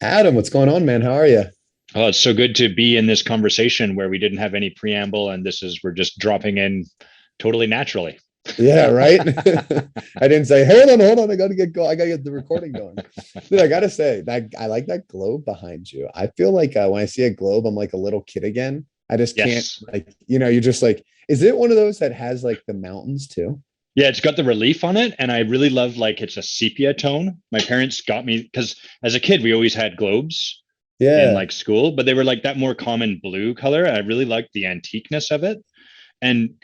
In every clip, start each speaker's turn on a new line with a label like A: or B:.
A: Adam, what's going on, man? How are you?
B: Oh, it's so good to be in this conversation where we didn't have any preamble and we're just dropping in totally naturally.
A: Yeah, right. I didn't say, hold on, I gotta get go. I gotta get the recording going. Dude, I gotta say that I like that globe behind you. I feel like when I see a globe, I'm like a little kid again. I just can't
B: Yes.
A: you're just like, is it one of those that has like the mountains too?
B: Yeah, it's got the relief on it. And I really love like it's a sepia tone. My parents got me because as a kid, we always had globes in
A: Yeah.
B: like school, but they were like that more common blue color. I really liked the antiqueness of it. And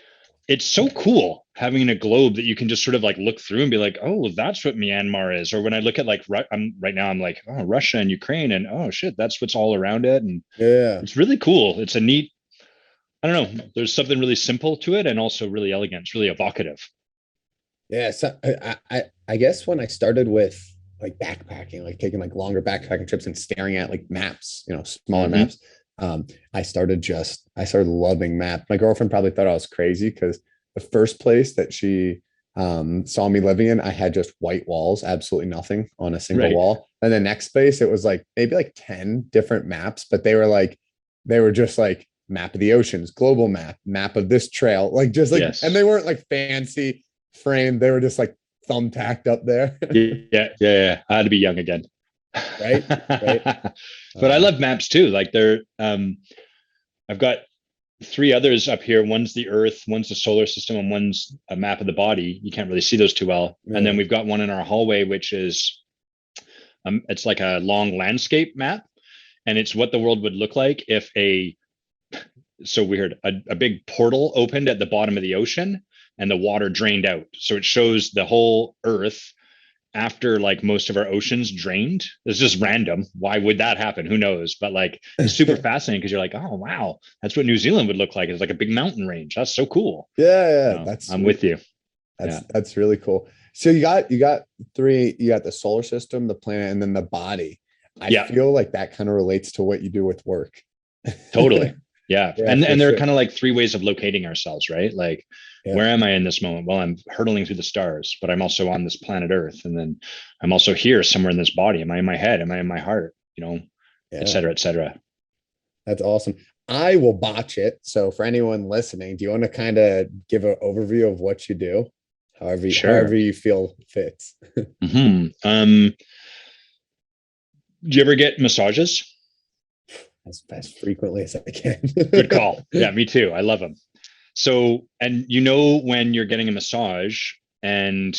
B: it's so cool having a globe that you can just sort of like look through and be like, oh, that's what Myanmar is. Or when I look at like, I'm right now, I'm like, oh, Russia and Ukraine, and oh shit, that's what's all around it. And
A: Yeah.
B: it's really cool. It's a neat, I don't know, there's something really simple to it and also really elegant. It's really evocative.
A: Yeah. So I guess when I started with like backpacking, like taking like longer backpacking trips and staring at like maps, smaller
B: Mm-hmm.
A: maps, I started loving maps. My girlfriend probably thought I was crazy because the first place that she saw me living in, I had just white walls, absolutely nothing on a single
B: Right.
A: wall. And the next place, it was like maybe like 10 different maps, but they were just like map of the oceans, global map, map of this trail, like just like, and
B: Yes.
A: they weren't like fancy framed. They were just like thumbtacked up there.
B: Yeah. I had to be young again.
A: Right. Right.
B: But I
A: Um,
B: love maps too. Like I've got three others up here. One's the Earth, one's the solar system, and one's a map of the body. You can't really see those too well. And then
A: yeah.
B: we've got one in our hallway, which is it's like a long landscape map, and it's what the world would look like if so weird a big portal opened at the bottom of the ocean and the water drained out. So it shows the whole Earth after like most of our oceans drained. It's just random. Why would that happen? Who knows? But like it's super
A: yeah,
B: fascinating because you're like, oh wow, that's what New Zealand would look like. It's like a big mountain range. That's so cool.
A: yeah,
B: No,
A: that's
B: I'm
A: sweet.
B: with you. Yeah.
A: That's really cool. So you got three, you got the solar system, the planet, and then the body. I
B: Yeah,
A: feel like that kind of relates to what you do with work.
B: totally. Yeah.
A: Yeah,
B: And
A: for
B: there are
A: sure.
B: kind of like three ways of locating ourselves, right? Like
A: Yeah,
B: where am I in this moment? Well, I'm hurtling through the stars, but I'm also on this planet Earth. And then I'm also here somewhere in this body. Am I in my head? Am I in my heart? Et
A: yeah,
B: cetera, et cetera.
A: that's awesome. I will botch it. So for anyone listening, do you want to kind of give an overview of what you do? However
B: Sure.
A: you feel fits.
B: Do you ever get massages?
A: As frequently as I can.
B: Good call. Yeah, me too. I love them. So, and when you're getting a massage and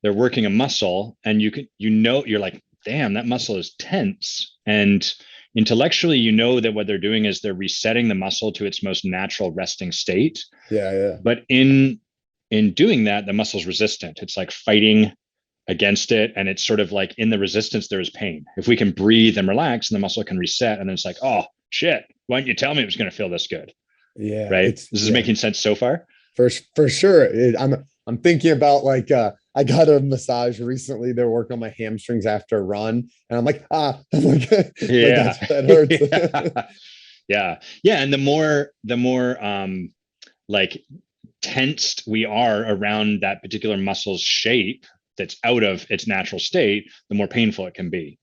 B: they're working a muscle and you're like, damn, that muscle is tense. And intellectually, you know that what they're doing is they're resetting the muscle to its most natural resting state.
A: Yeah, yeah.
B: But in doing that, the muscle's resistant. It's like fighting against it. And it's sort of like in the resistance, there is pain. If we can breathe and relax, and the muscle can reset, and then it's like, oh shit, why didn't you tell me it was going to feel this good?
A: Yeah,
B: Right?
A: it's
B: This is
A: yeah.
B: making sense so far.
A: For sure. I'm thinking about like I got a massage recently. They're working on my hamstrings after a run, and I'm like, I'm like, like
B: Yeah.
A: that hurts.
B: Yeah. Yeah. And the more like tensed we are around that particular muscle's shape that's out of its natural state, the more painful it can be.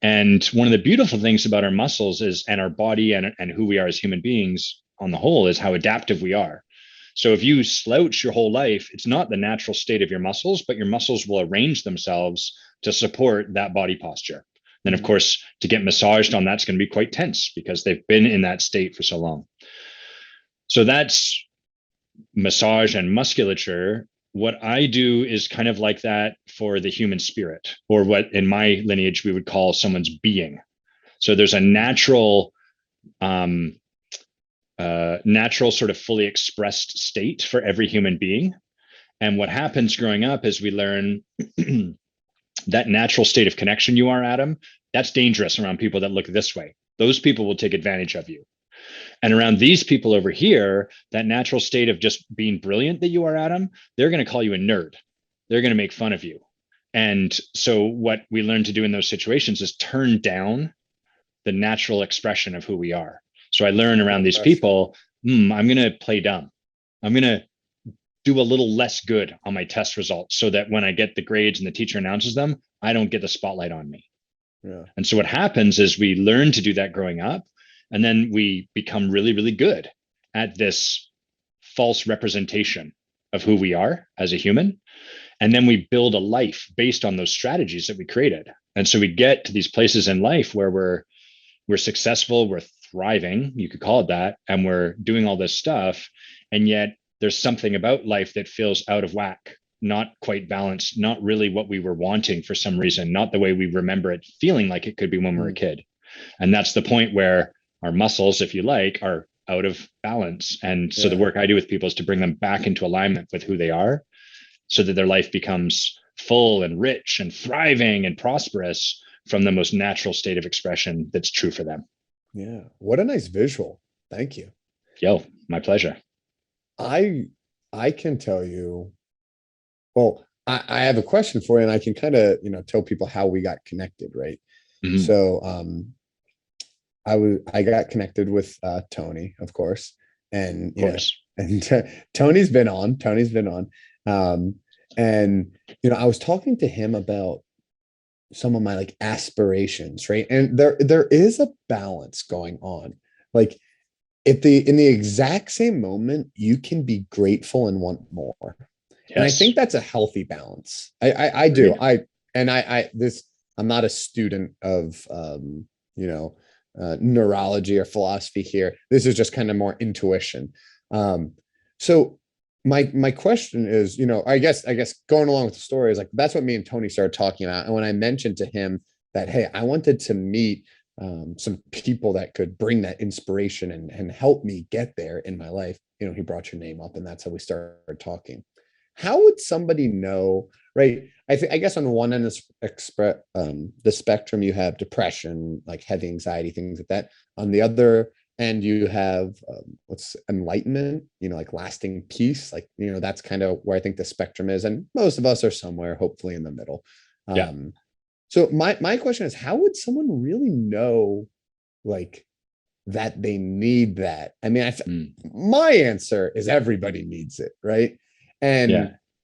B: And one of the beautiful things about our muscles is and our body and who we are as human beings on the whole is how adaptive we are. So if you slouch your whole life, it's not the natural state of your muscles, but your muscles will arrange themselves to support that body posture. Then, of course, to get massaged on that's going to be quite tense because they've been in that state for so long. So that's massage and musculature. What I do is kind of like that for the human spirit, or what in my lineage we would call someone's being. So there's a um, natural sort of fully expressed state for every human being. And what happens growing up is we learn that natural state of connection you are, Adam, that's dangerous around people that look this way. Those people will take advantage of you. And around these people over here, that natural state of just being brilliant that you are, Adam, they're going to call you a nerd. They're going to make fun of you. And so, what we learn to do in those situations is turn down the natural expression of who we are. So, I learn around these
A: Expression.
B: people, I'm going to play dumb. I'm going to do a little less good on my test results so that when I get the grades and the teacher announces them, I don't get the spotlight on me.
A: Yeah.
B: And so what happens is we learn to do that growing up, and then we become really, really good at this false representation of who we are as a human. And then we build a life based on those strategies that we created. And so we get to these places in life where we're successful, we're thriving, you could call it that, and we're doing all this stuff. And yet there's something about life that feels out of whack, not quite balanced, not really what we were wanting for some reason, not the way we remember it feeling like it could be when we were a kid. And that's the point where our muscles, if you like, are out of balance. And so the
A: Yeah.
B: work I do with people is to bring them back into alignment with who they are so that their life becomes full and rich and thriving and prosperous from the most natural state of expression that's true for them.
A: Yeah. What a nice visual. Thank you.
B: Yo, my pleasure.
A: I I can tell you, well, I have a question for you, and I can kind of, tell people how we got connected, right?
B: Mhm.
A: So I got connected with Tony, of course, and
B: Of course.
A: and Tony's been on, um, and I was talking to him about some of my like aspirations, right? And there is a balance going on. Like at the in the exact same moment, you can be grateful and want more. And I
B: Yes.
A: think that's a healthy balance. I do.
B: Agreed.
A: I this I'm not a student of you know neurology or philosophy here. This is just kind of more intuition. Um, so my question is, I guess going along with the story is like that's what me and Tony started talking about. And when I mentioned to him that, hey, I wanted to meet some people that could bring that inspiration and help me get there in my life, he brought your name up, and that's how we started talking. How would somebody know, right? I guess on one end of the spectrum, you have depression, like heavy anxiety, things like that. On the other end, you have what's enlightenment, like lasting peace. Like, that's kind of where I think the spectrum is. And most of us are somewhere, hopefully, in the middle.
B: Yeah.
A: Um, so my question is, how would someone really know, like, that they need that? I mean,
B: Mm.
A: my answer is everybody needs it, right? And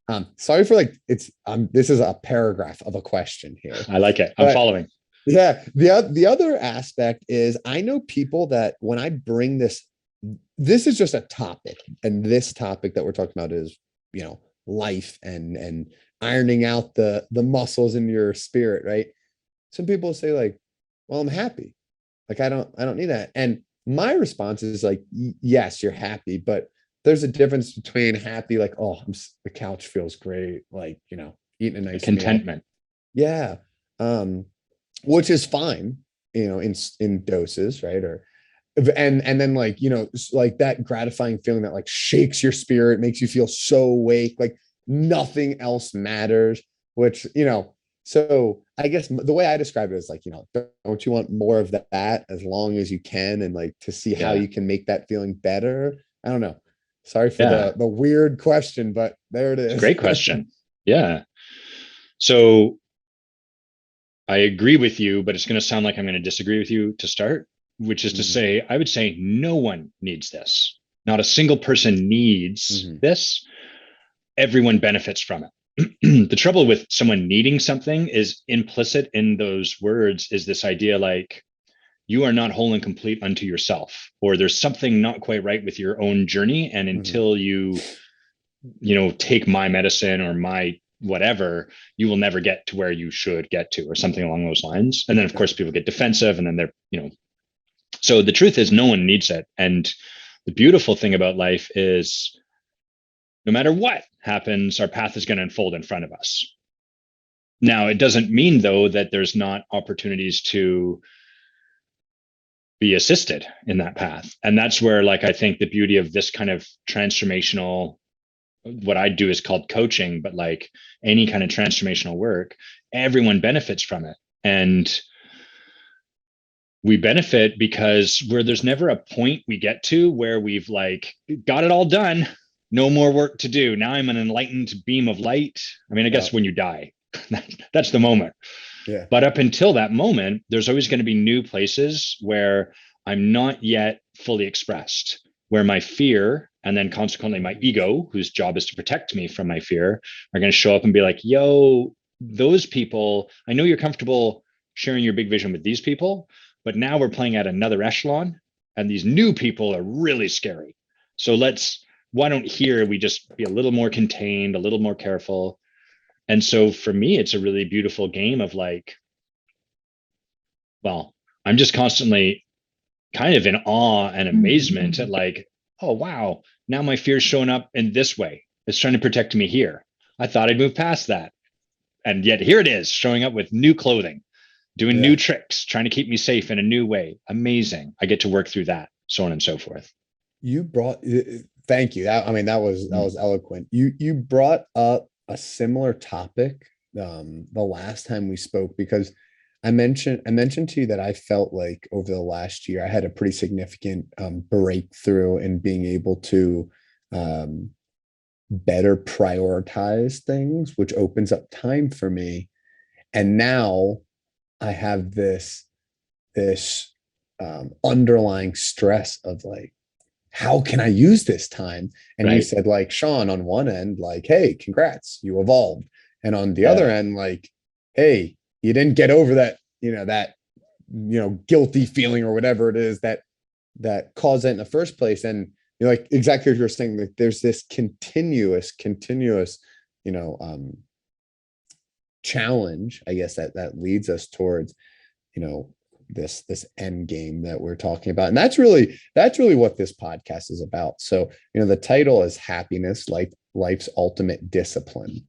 B: Yeah.
A: sorry for like this is a paragraph of a question here,
B: I like it. I'm
A: but
B: following.
A: yeah, the other aspect is I know people that when I bring this is just a topic, and this topic that we're talking about is life and ironing out the muscles in your spirit, right? Some people say like, well, I'm happy, like I don't need that. And my response is like, yes, you're happy, but there's a difference between happy, like, oh, the couch feels great, like, eating a
B: The
A: nice meal.
B: contentment.
A: Yeah. Um, which is fine, in doses, right? Or and then like, like that gratifying feeling that like shakes your spirit, makes you feel so awake, like nothing else matters, which, so I guess the way I describe it is like, don't you want more of that as long as you can, and like to see how
B: Yeah.
A: you can make that feeling better? I don't know. Sorry for
B: Yeah.
A: the weird question, but there it
B: It's a
A: is.
B: great question. Yeah. So I agree with you, but it's going to sound like I'm going to disagree with you to start, which is to
A: Mhm,
B: say, I would say no one needs this. Not a single person needs
A: mhm,
B: this. Everyone benefits from it. The trouble with someone needing something is implicit in those words is this idea like you are not whole and complete unto yourself, or there's something not quite right with your own journey. And
A: mhm.
B: until you take my medicine or my whatever, you will never get to where you should get to, or something along those lines. And then, of
A: Yeah.
B: course, people get defensive, and then so the truth is, no one needs it. And the beautiful thing about life is no matter what happens, our path is going to unfold in front of us. Now, it doesn't mean, though, that there's not opportunities to be assisted in that path. And that's where, like, I think the beauty of this kind of transformational, what I do is called coaching, but like any kind of transformational work, everyone benefits from it. And we benefit because there's never a point we get to where we've like got it all done, no more work to do. Now I'm an enlightened beam of light. I mean, I
A: Yeah.
B: guess when you die, that's the moment.
A: Yeah.
B: But up until that moment, there's always going to be new places where I'm not yet fully expressed, where my fear and then consequently my ego, whose job is to protect me from my fear, are going to show up and be like, yo, those people, I know you're comfortable sharing your big vision with these people, but now we're playing at another echelon, and these new people are really scary. So why don't here we just be a little more contained, a little more careful. And so for me, it's a really beautiful game of like, well, I'm just constantly kind of in awe and amazement at like, oh wow, now my fear's showing up in this way. It's trying to protect me here. I thought I'd move past that. And yet here it is, showing up with new clothing, doing new
A: Yeah.
B: tricks, trying to keep me safe in a new way. Amazing. I get to work through that, so on and so forth.
A: You brought, thank you. I mean, that
B: Mm.
A: was eloquent. You brought up a similar topic the last time we spoke, because I mentioned to you that I felt like over the last year I had a pretty significant breakthrough in being able to um better prioritize things, which opens up time for me. And now I have this underlying stress of like, how can I use this time? And you
B: Right.
A: said, like, Sean, on one end, like, hey, congrats, you evolved. And on the other
B: Yeah.
A: end, like, hey, you didn't get over that guilty feeling or whatever it is that caused it in the first place. And like exactly what you're saying, like there's this continuous, you know, challenge, I guess, that leads us towards, you know, this end game that we're talking about. And that's really what this podcast is about. So, the title is Happiness, Life's Ultimate Discipline,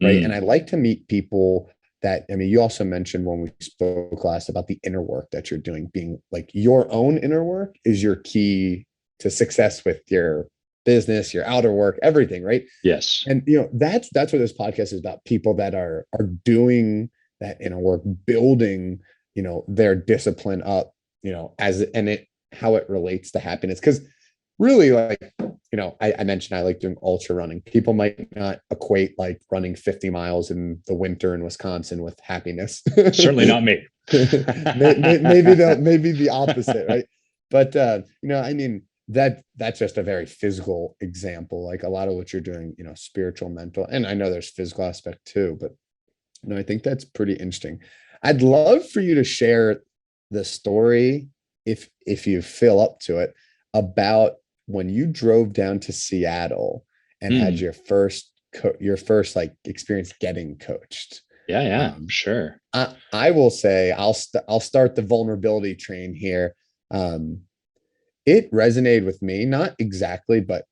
A: right? And I
B: Mm.
A: like to meet people that, I mean, you also mentioned when we spoke last about the inner work that you're doing, being like your own inner work is your key to success with your business, your outer work, everything, right?
B: Yes.
A: And that's what this podcast is about. People that are doing that inner work, building, their discipline up, as and it how it relates to happiness. Because really, like, I mentioned I like doing ultra running. People might not equate like running 50 miles in the winter in Wisconsin with happiness.
B: Certainly not me.
A: Maybe the opposite, right? But I mean, that's just a very physical example. Like a lot of what you're doing, spiritual, mental, and I know there's physical aspect too, but I think that's pretty interesting. I'd love for you to share the story, if you feel up to it, about when you drove down to Seattle and had
B: Mm.
A: your first like experience getting coached.
B: Yeah, yeah,
A: Um,
B: sure.
A: I will say I'll start the vulnerability train here. Um, it resonated with me, not exactly, but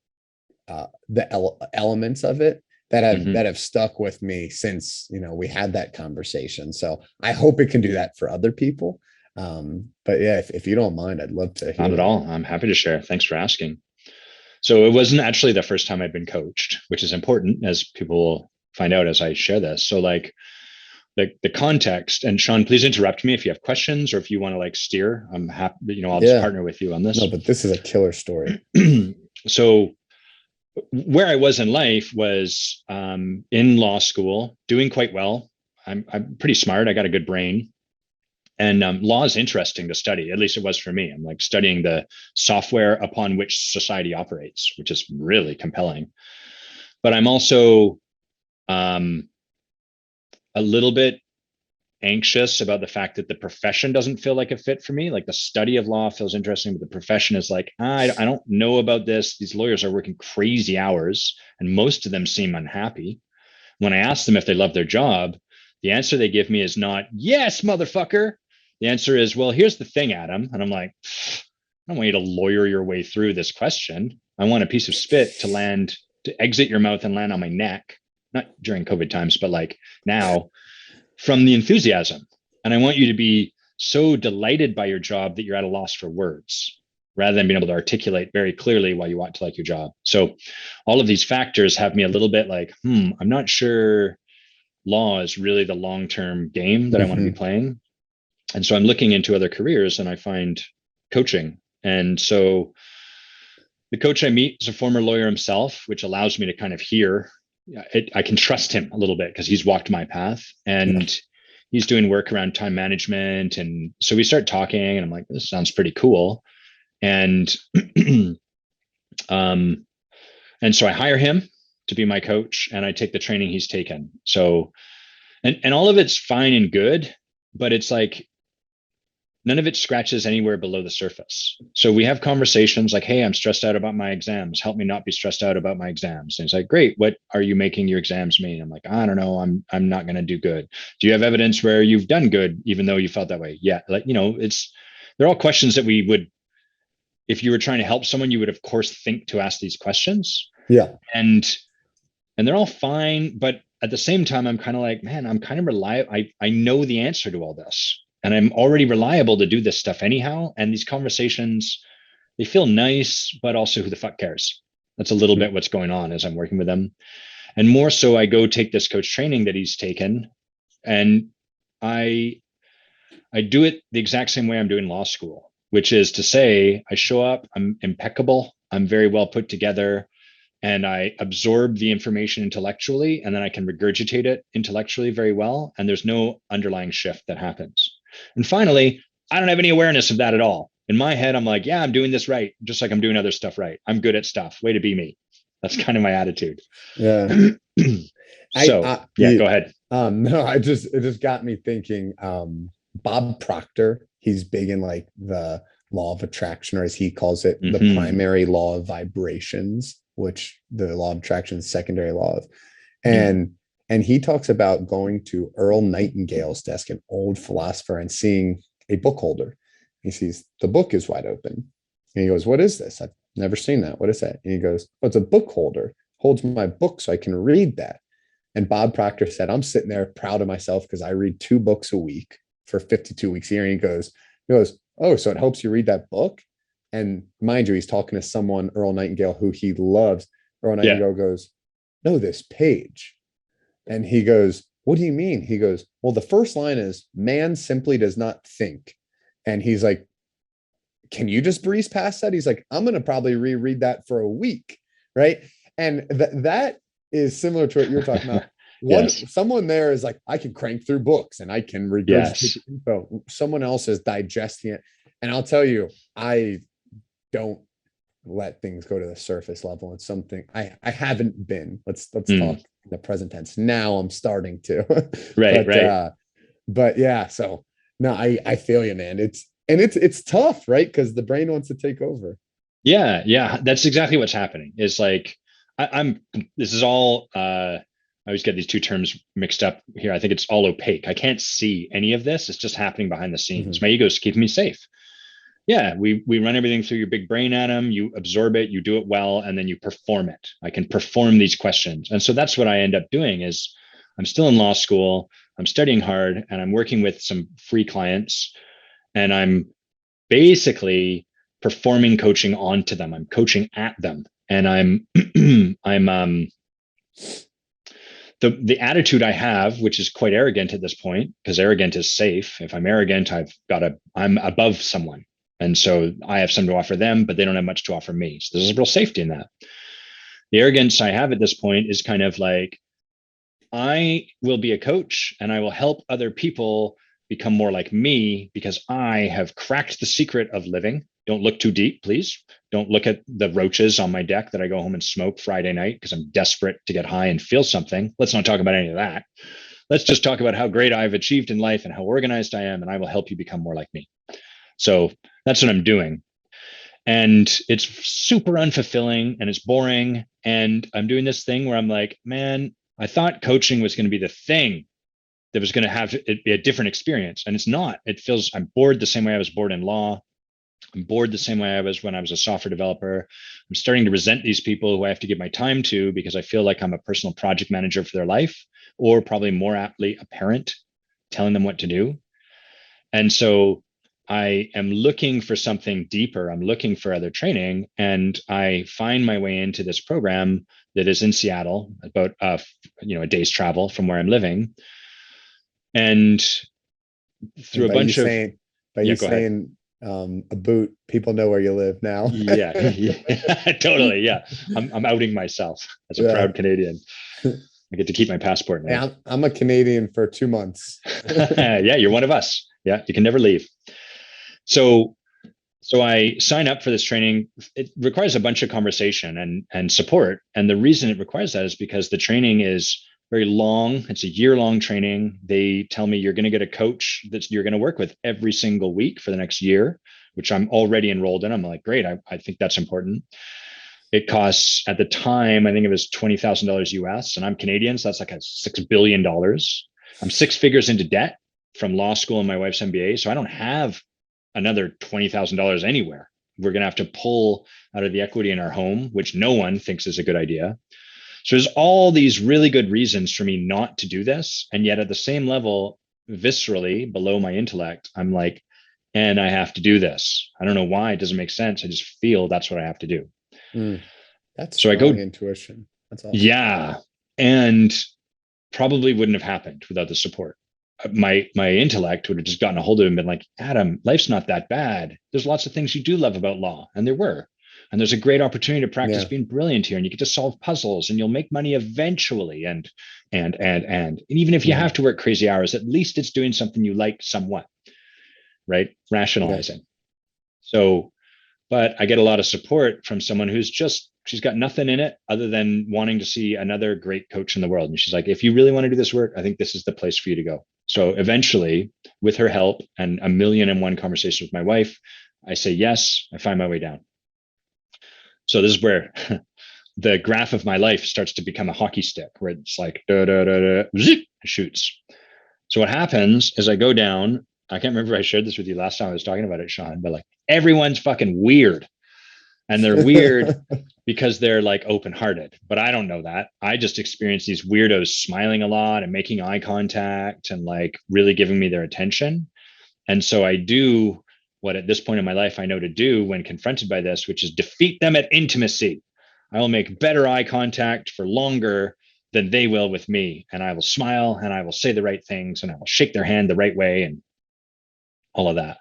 A: elements of it that have
B: Hmm.
A: that have stuck with me since we had that conversation. So I hope it can do that for other people. But yeah, if you don't mind, I'd love to
B: Not
A: hear
B: at
A: it.
B: all. I'm happy to share. Thanks for asking. So it wasn't actually the first time I'd been coached, which is important as people will find out as I share this. So like the context, and Sean, please interrupt me if you have questions or if you want to like steer. I'm happy, I'll just
A: Yeah,
B: partner with you on
A: no,
B: this.
A: but this is a killer story.
B: So where I was in life was in law school, doing quite well. I'm pretty smart. I got a good brain. And law is interesting to study. At least it was for me. I'm like studying the software upon which society operates, which is really compelling. But I'm also um, a little bit anxious about the fact that the profession doesn't feel like a fit for me. Like the study of law feels interesting, but the profession is like, I don't know about this. These lawyers are working crazy hours, and most of them seem unhappy. When I ask them if they love their job, the answer they give me is not, yes, motherfucker. The answer is, well, here's the thing, Adam. And I'm like, I don't want you to lawyer your way through this question. I want a piece of spit to exit your mouth and land on my neck, not during COVID times, but like now from the enthusiasm. And I want you to be so delighted by your job that you're at a loss for words rather than being able to articulate very clearly why you ought to like your job. So all of these factors have me a little bit like, I'm not sure law is really the long-term game that I want to be
A: Hmm.
B: playing. And so I'm looking into other careers and I find coaching. And so the coach I meet is a former lawyer himself, which allows me to kind of hear. I can trust him a little bit because he's walked my path
A: Yeah.
B: and he's doing work around time management. And so we start talking, and I'm like, this sounds pretty cool. And um, and so I hire him to be my coach, and I take the training he's taken. So and all of it's fine and good. but it's like none of it scratches anywhere below the surface. So we have conversations like, hey, I'm stressed out about my exams. Help me not be stressed out about my exams. And he's like, great, what are you making your exams mean? I'm like, I don't know. I'm not going to do good. Do you have evidence where you've done good, even though you felt that way? Yeah. Like, they're all questions that we would, if you were trying to help someone, you would of course think to ask these questions.
A: Yeah.
B: And they're all fine, but at the same time, I'm kind of like, man, I'm kind of reliable. I know the answer to all this, and I'm already reliable to do this stuff anyhow. And these conversations, they feel nice, but also who the fuck cares? That's a little bit what's going on as I'm working with them. And more so, I go take this coach training that he's taken, and I I do it the exact same way I'm doing law school, which is to say, I show up, I'm impeccable, I'm very well put together, and I absorb the information intellectually, and then I can regurgitate it intellectually very well. And there's no underlying shift that happens. And finally, I don't have any awareness of that at all. In my head, I'm like, yeah, I'm doing this right, just like I'm doing other stuff right. I'm good at stuff. Way to be me. That's kind of my attitude.
A: Yeah.
B: So, yeah, go ahead.
A: No, it just got me thinking, Bob Proctor, he's big in like the law of attraction, or as he calls it, the primary law of vibrations, which the law of attraction is secondary law of. And he talks about going to Earl Nightingale's desk, an old philosopher, and seeing a book holder. He sees the book is wide open. And he goes, what is this? I've never seen that. What is that? And he goes, oh, it's a book holder. Holds my book so I can read that. And Bob Proctor said, I'm sitting there proud of myself because I read 2 books a week for 52 weeks a year. And he goes, oh, so it helps you read that book? And mind you, he's talking to someone, Earl Nightingale, who he loves. Earl Nightingale goes, no, this page. And he goes, what do you mean? He goes, well, the first line is, man simply does not think. And he's like, can you just breeze past that? He's like, I'm going to probably reread that for a week. Right. And that is similar to what you're talking about. Someone there is like, I can crank through books and I can regurgitate info. Someone else is digesting it. And I'll tell you, I don't let things go to the surface level. It's something I haven't been. Let's talk in the present tense. Now I'm starting to. But yeah, so no, I feel you, man. It's tough, right? Because the brain wants to take over.
B: Yeah. That's exactly what's happening. Is like this is all I always get these two terms mixed up here. I think it's all opaque. I can't see any of this. It's just happening behind the scenes. My ego is keeping me safe. Yeah, we run everything through your big brain, Adam. You absorb it, you do it well, and then you perform it. I can perform these questions. And so that's what I end up doing is I'm still in law school, I'm studying hard, and I'm working with some free clients, and I'm basically performing coaching onto them. I'm coaching at them. And I'm the attitude I have, which is quite arrogant at this point, because arrogant is safe. If I'm arrogant, I'm above someone. And so I have something to offer them, but they don't have much to offer me. So there's a real safety in that. The arrogance I have at this point is kind of like, I will be a coach and I will help other people become more like me because I have cracked the secret of living. Don't look too deep, please. Don't look at the roaches on my deck that I go home and smoke Friday night because I'm desperate to get high and feel something. Let's not talk about any of that. Let's just talk about how great I've achieved in life and how organized I am, and I will help you become more like me. So that's what I'm doing. And it's super unfulfilling and it's boring. And I'm doing this thing where I'm like, man, I thought coaching was going to be the thing that was going to have it be a different experience. And it's not. It feels, I'm bored the same way I was bored in law. I'm bored the same way I was when I was a software developer. I'm starting to resent these people who I have to give my time to because I feel like I'm a personal project manager for their life, or probably more aptly, a parent telling them what to do. And so I am looking for something deeper. I'm looking for other training, and I find my way into this program that is in Seattle, about a day's travel from where I'm living. And through a bunch of
A: saying a boot, people know where you live now.
B: yeah, totally. Yeah, I'm outing myself as a proud Canadian. I get to keep my passport now.
A: Yeah, I'm a Canadian for 2 months.
B: Yeah, you're one of us. Yeah, you can never leave. So I sign up for this training. It requires a bunch of conversation and support. And the reason it requires that is because the training is very long. It's a year-long training. They tell me you're going to get a coach that you're going to work with every single week for the next year, which I'm already enrolled in. I'm like, great. I think that's important. It costs at the time, I think it was $20,000 US, and I'm Canadian, so that's like a $6 billion. I'm six figures into debt from law school and my wife's MBA, so I don't have another $20,000 anywhere. We're going to have to pull out of the equity in our home, which no one thinks is a good idea. So there's all these really good reasons for me not to do this. And yet at the same level, viscerally below my intellect, I'm like, and I have to do this. I don't know why. It doesn't make sense. I just feel that's what I have to do.
A: Mm, that's
B: So I
A: strong
B: go,
A: intuition. That's awesome.
B: yeah. And probably wouldn't have happened without the support. My intellect would have just gotten a hold of him and been like, Adam, life's not that bad. There's lots of things you do love about law. And there were. And there's a great opportunity to practice
A: Yeah.
B: being brilliant here. And you get to solve puzzles and you'll make money eventually. And even if you have to work crazy hours, at least it's doing something you like somewhat, right?
A: Yeah.
B: Rationalizing. So, but I get a lot of support from someone who's just, she's got nothing in it other than wanting to see another great coach in the world. And she's like, if you really want to do this work, I think this is the place for you to go. So eventually, with her help and a million and one conversations with my wife, I say yes, I find my way down. So this is where the graph of my life starts to become a hockey stick, where it's like, da, da, da, da, zip, shoots. So what happens is I go down. I can't remember if I shared this with you last time I was talking about it, Sean, but like everyone's fucking weird. And they're weird because they're like open hearted. But I don't know that. I just experience these weirdos smiling a lot and making eye contact and like really giving me their attention. And so I do what at this point in my life I know to do when confronted by this, which is defeat them at intimacy. I will make better eye contact for longer than they will with me. And I will smile and I will say the right things and I will shake their hand the right way and all of that.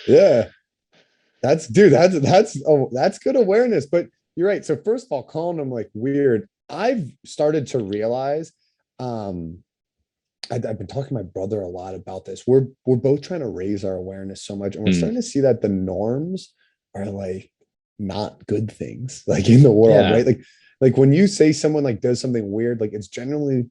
A: Yeah. That's dude, that's good awareness. But you're right. So first of all, calling them like weird, I've started to realize, I've been talking to my brother a lot about this. We're both trying to raise our awareness so much, and we're
B: Mm,
A: starting to see that the norms are like not good things, like in the world,
B: yeah.
A: right? Like when you say someone like does something weird, like it's generally,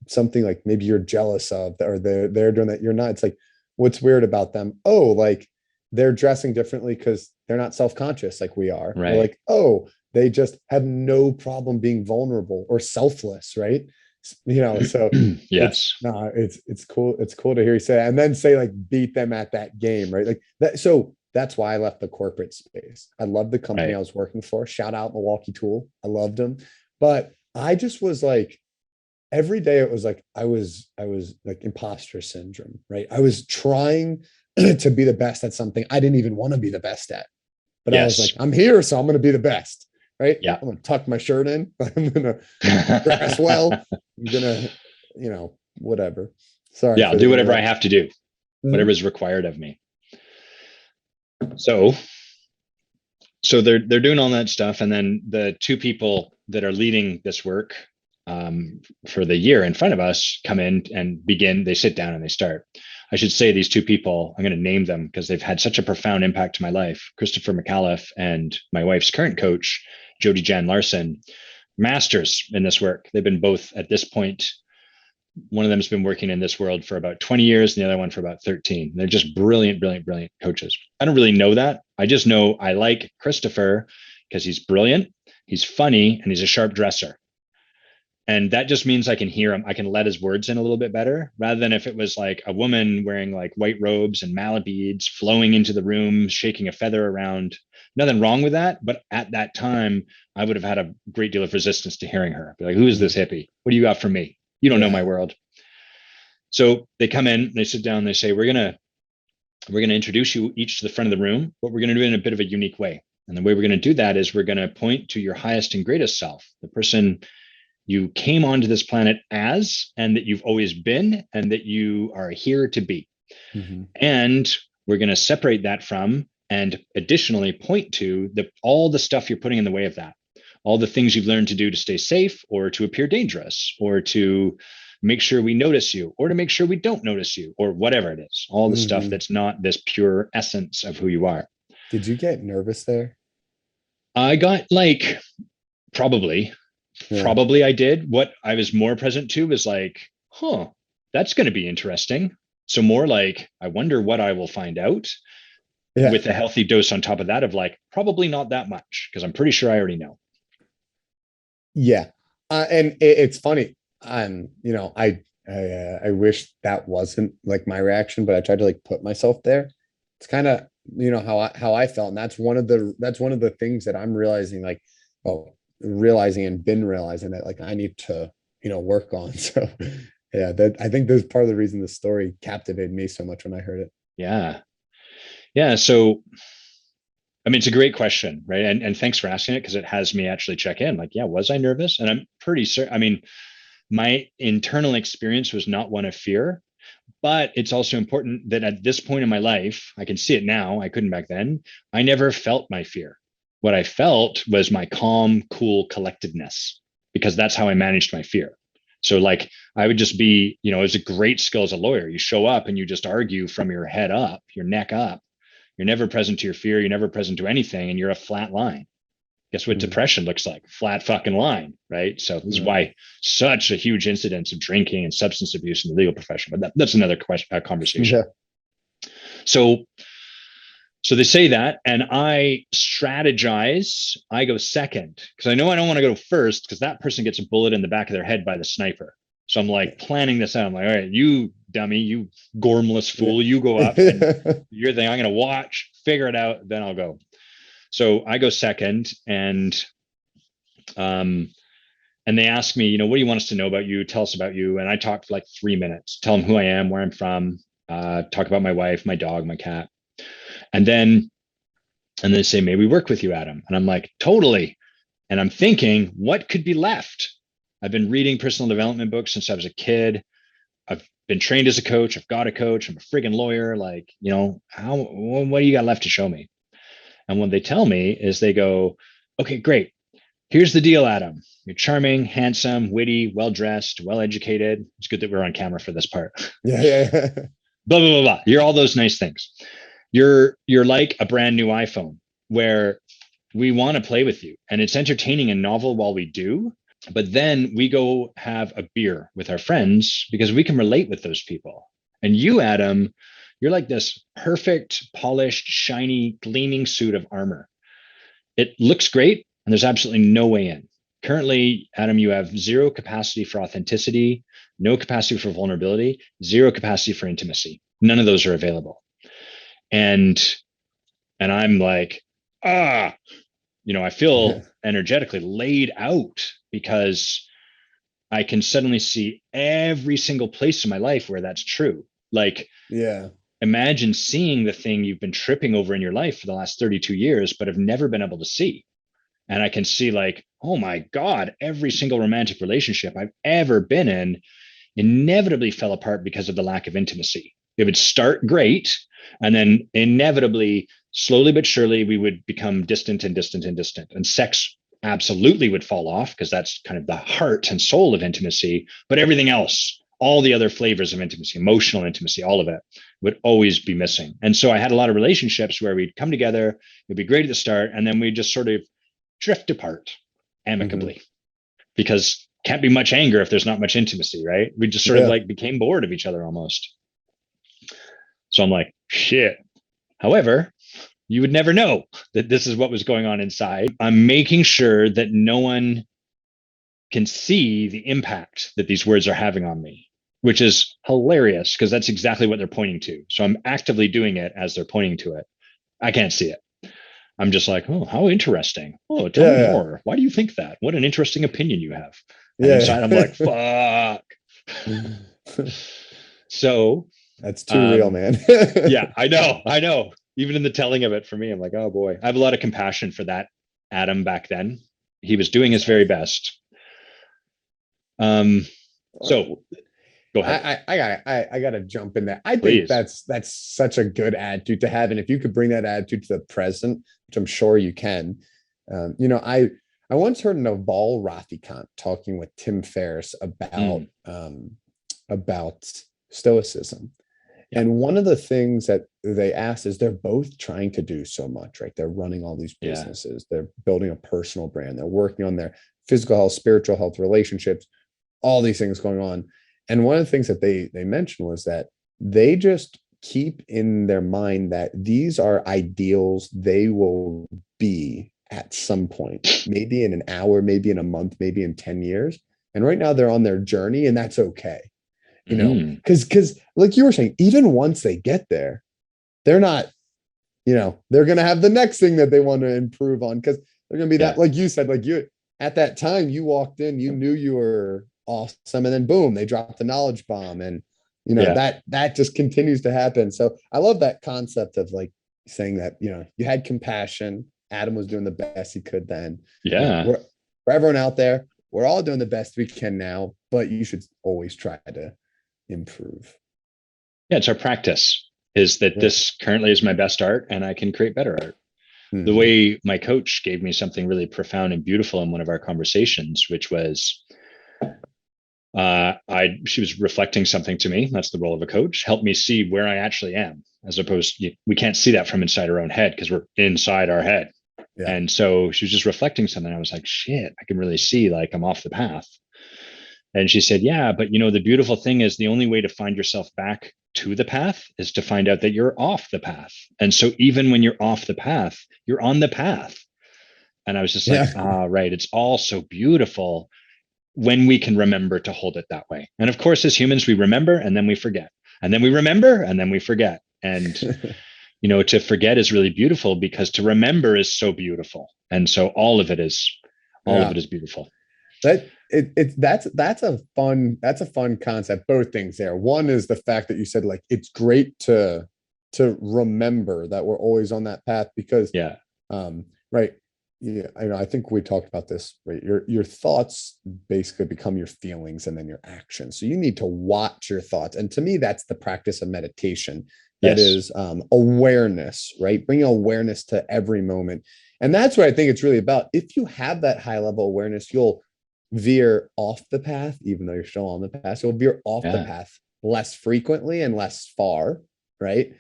A: something like maybe you're jealous of, or they're doing that, you're not. It's like, what's weird about them? Oh, like they're dressing differently because they're not self-conscious like we are. Or
B: Right.
A: like, oh, they just have no problem being vulnerable or selfless, right? So it's
B: Yes.
A: no, it's cool. It's cool to hear you say that. And then say like beat them at that game, right? Like that. So that's why I left the corporate space. I loved the company I
B: Right.
A: was working for. Shout out Milwaukee Tool. I loved them. But I just was like, every day it was like I was like imposter syndrome, right? I was trying to be the best at something I didn't even want to be the best at. But I was like,
B: Yes.
A: I'm here, so I'm gonna be the best, right?
B: Yeah.
A: I'm gonna tuck my shirt in. I'm gonna dress well. I'm gonna, whatever. Sorry
B: Yeah. I'll
A: for the
B: do whatever I
A: interrupt.
B: have to do, whatever
A: Mhm.
B: is required of me. So they're doing all that stuff, and then the two people that are leading this work for the year in front of us come in and begin. They sit down and they start. I should say these two people. I'm going to name them because they've had such a profound impact to my life. Christopher McAuliffe and my wife's current coach, Jody Jan Larson, masters in this work. They've been both at this point. One of them has been working in this world for about 20 years and the other one for about 13. They're just brilliant, brilliant, brilliant coaches. I don't really know that. I just know I like Christopher because he's brilliant, he's funny, and he's a sharp dresser. And that just means I can hear him. I can let his words in a little bit better rather than if it was like a woman wearing like white robes and mallet beads flowing into the room, shaking a feather around. Nothing wrong with that. But at that time, I would have had a great deal of resistance to hearing her. Be like, who is this
A: Mhm.
B: hippie? What do you got for me? You don't know my
A: Yeah.
B: world. So they come in, they sit down, they say, we're gonna introduce you each to the front of the room, but we're gonna do it in a bit of a unique way. And the way we're gonna do that is we're gonna point to your highest and greatest self, the person you came onto this planet as, and that you've always been, and that you are here to be.
A: Mhm.
B: And we're gonna separate that from and additionally point to all the stuff you're putting in the way of that, all the things you've learned to do to stay safe or to appear dangerous or to make sure we notice you or to make sure we don't notice you or whatever it is, all the stuff
A: Mhm.
B: that's not this pure essence of who you are.
A: Did you get nervous there?
B: I got like probably,
A: Yeah.
B: Probably I did. What I was more present to was like, huh, that's going to be interesting. So more like, I wonder what I will find out,
A: Yeah.
B: with a healthy dose on top of that of like, probably not that much because I'm pretty sure I already know.
A: Yeah. And it's funny. I wish that wasn't like my reaction, but I tried to like put myself there. It's kind of, how I felt. And that's one of the things that I'm realizing, like, oh, realizing and been realizing that like I need to, work on. So yeah, that I think that's part of the reason the story captivated me so much when I heard it.
B: Yeah. Yeah. So, I mean, it's a great question, right? And thanks for asking it because it has me actually check in. Like, yeah, was I nervous? And I'm pretty certain. I mean, my internal experience was not one of fear, but it's also important that at this point in my life, I can see it now. I couldn't back then. I never felt my fear. What I felt was my calm, cool collectedness, because that's how I managed my fear. So, like, I would just be, it was a great skill as a lawyer. You show up and you just argue from your head up, your neck up. You're never present to your fear. You're never present to anything, and you're a flat line. Guess what
A: Mhm.
B: depression looks like? Flat fucking line, right? So this is
A: Yeah.
B: why such a huge incidence of drinking and substance abuse in the legal profession. But that's another question, conversation.
A: Yeah.
B: So, so they say that, and I strategize. I go second because I know I don't want to go first because that person gets a bullet in the back of their head by the sniper. So I'm like planning this out. I'm like, all right, you dummy, you gormless fool, you go up and
A: Yeah.
B: you're the I'm going to watch, figure it out, then I'll go. So I go second, um, and they ask me, what do you want us to know about you? Tell us about you. And I talk for like 3 minutes, tell them who I am, where I'm from, talk about my wife, my dog, my cat. And then, and they say, may we work with you, Adam? And I'm like, totally. And I'm thinking, what could be left? I've been reading personal development books since I was a kid. I've been trained as a coach. I've got a coach. I'm a friggin' lawyer. Like, what do you got left to show me? And what they tell me is they go, okay, great. Here's the deal, Adam. You're charming, handsome, witty, well dressed, well educated. It's good that we're on camera for this part.
A: Yeah. Yeah.
B: Blah blah blah blah. You're all those nice things. You're like a brand new iPhone where we want to play with you, and it's entertaining and novel while we do. But then we go have a beer with our friends because we can relate with those people. And you, Adam, you're like this perfect, polished, shiny, gleaming suit of armor. It looks great, and there's absolutely no way in. Currently, Adam, you have zero capacity for authenticity, no capacity for vulnerability, zero capacity for intimacy. None of those are available. And I'm like, ah, I
A: Yeah.
B: feel energetically laid out because I can suddenly see every single place in my life where that's true. Like,
A: Yeah.
B: imagine seeing the thing you've been tripping over in your life for the last 32 years, but have never been able to see. And I can see, like, oh my God, every single romantic relationship I've ever been in inevitably fell apart because of the lack of intimacy. It would start great, and then inevitably, slowly but surely, we would become distant and distant and distant. And sex absolutely would fall off because that's kind of the heart and soul of intimacy. But everything else, all the other flavors of intimacy, emotional intimacy, all of it would always be missing. And so I had a lot of relationships where we'd come together, it'd be great at the start, and then we'd just sort of drift apart
A: Hmm.
B: amicably because can't be much anger if there's not much intimacy, right? We just sort of
A: Yeah.
B: like became bored of each other almost. So I'm like, shit. However, you would never know that this is what was going on inside. I'm making sure that no one can see the impact that these words are having on me, which is hilarious because that's exactly what they're pointing to. So I'm actively doing it as they're pointing to it. I can't see it. I'm just like, oh, how interesting. Oh, tell me
A: Yeah.
B: more. Why do you think that? What an interesting opinion you have. And
A: Yeah.
B: inside, I'm like,
A: Yeah.
B: fuck. So,
A: That's too real,
B: um,
A: man.
B: yeah, I know, I know. Even in the telling of it for me, I'm like, oh boy, I have a lot of compassion for that Adam back then. He was doing his very best. Um, so go ahead,
A: I gotta jump in there. I think
B: please.
A: that's such a good attitude to have, and if you could bring that attitude to the present, which I'm sure you can, I once heard Naval Ravikant talking with Tim Ferriss
B: Mm,
A: about stoicism,
B: yeah,
A: and one of the things that they asked is they're both trying to do so much, right? They're running all these
B: yeah,
A: businesses, they're building a personal brand, they're working on their physical health, spiritual health, relationships, all these things going on. And one of the things that they mentioned was that they just keep in their mind that these are ideals they will be at some point, maybe in an hour, maybe in a month, maybe in 10 years. And right now they're on their journey, and that's okay. Because like you were saying, even once they get there, they're not, they're gonna have the next thing that they want to improve on, because they're gonna be that, like you said, like you at that time you walked in, you knew you were awesome, and then boom, they dropped the knowledge bomb, and that just continues to happen. So I love that concept of like saying that, you had compassion. Adam was doing the best he could then. For everyone out there, we're all doing the best we can now, but you should always try to improve.
B: Yeah, it's our practice is that this currently is my best art and I can create better art. The way my coach gave me something really profound and beautiful in one of our conversations, which was she was reflecting something to me. That's the role of a coach. Help me see where I actually am, as opposed to, we can't see that from inside our own head because we're inside our head. Yeah. And so she was just reflecting something. I was like, shit, I can really see like I'm off the path. And she said, yeah, but the beautiful thing is the only way to find yourself back to the path is to find out that you're off the path. And so even when you're off the path, you're on the path. And I was just like, right. It's all so beautiful when we can remember to hold it that way. And of course, as humans, we remember and then we forget, and then we remember and then we forget. And, to forget is really beautiful because to remember is so beautiful. And so all of it is beautiful.
A: That's a fun concept. Both things there. One is the fact that you said, like, it's great to remember that we're always on that path, because right. Yeah, I think we talked about this, right? Your thoughts basically become your feelings and then your actions. So you need to watch your thoughts. And to me, that's the practice of meditation. That is awareness, right? Bringing awareness to every moment. And that's what I think it's really about. If you have that high level awareness, you'll veer off the path, even though you're still on the path. You'll veer off the path less frequently and less far, right?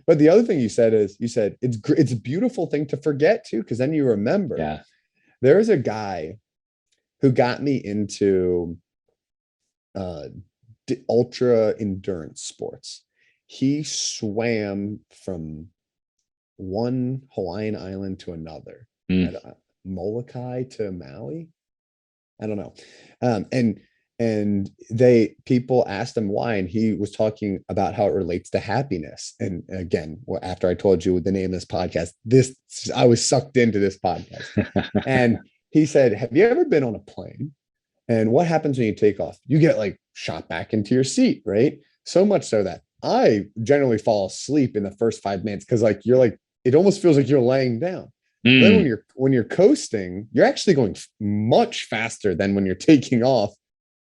A: But the other thing you said is, it's a beautiful thing to forget too, because then you remember.
B: Yeah.
A: There's a guy who got me into ultra endurance sports. He swam from one Hawaiian island to another, Molokai to Maui. I don't know. And people asked him why, and he was talking about how it relates to happiness. And again, after I told you the name of this podcast, I was sucked into this podcast. And he said, have you ever been on a plane? And what happens when you take off? You get like shot back into your seat, right? So much so that I generally fall asleep in the first 5 minutes, because it almost feels like you're laying down. Then when you're coasting, you're actually going much faster than when you're taking off.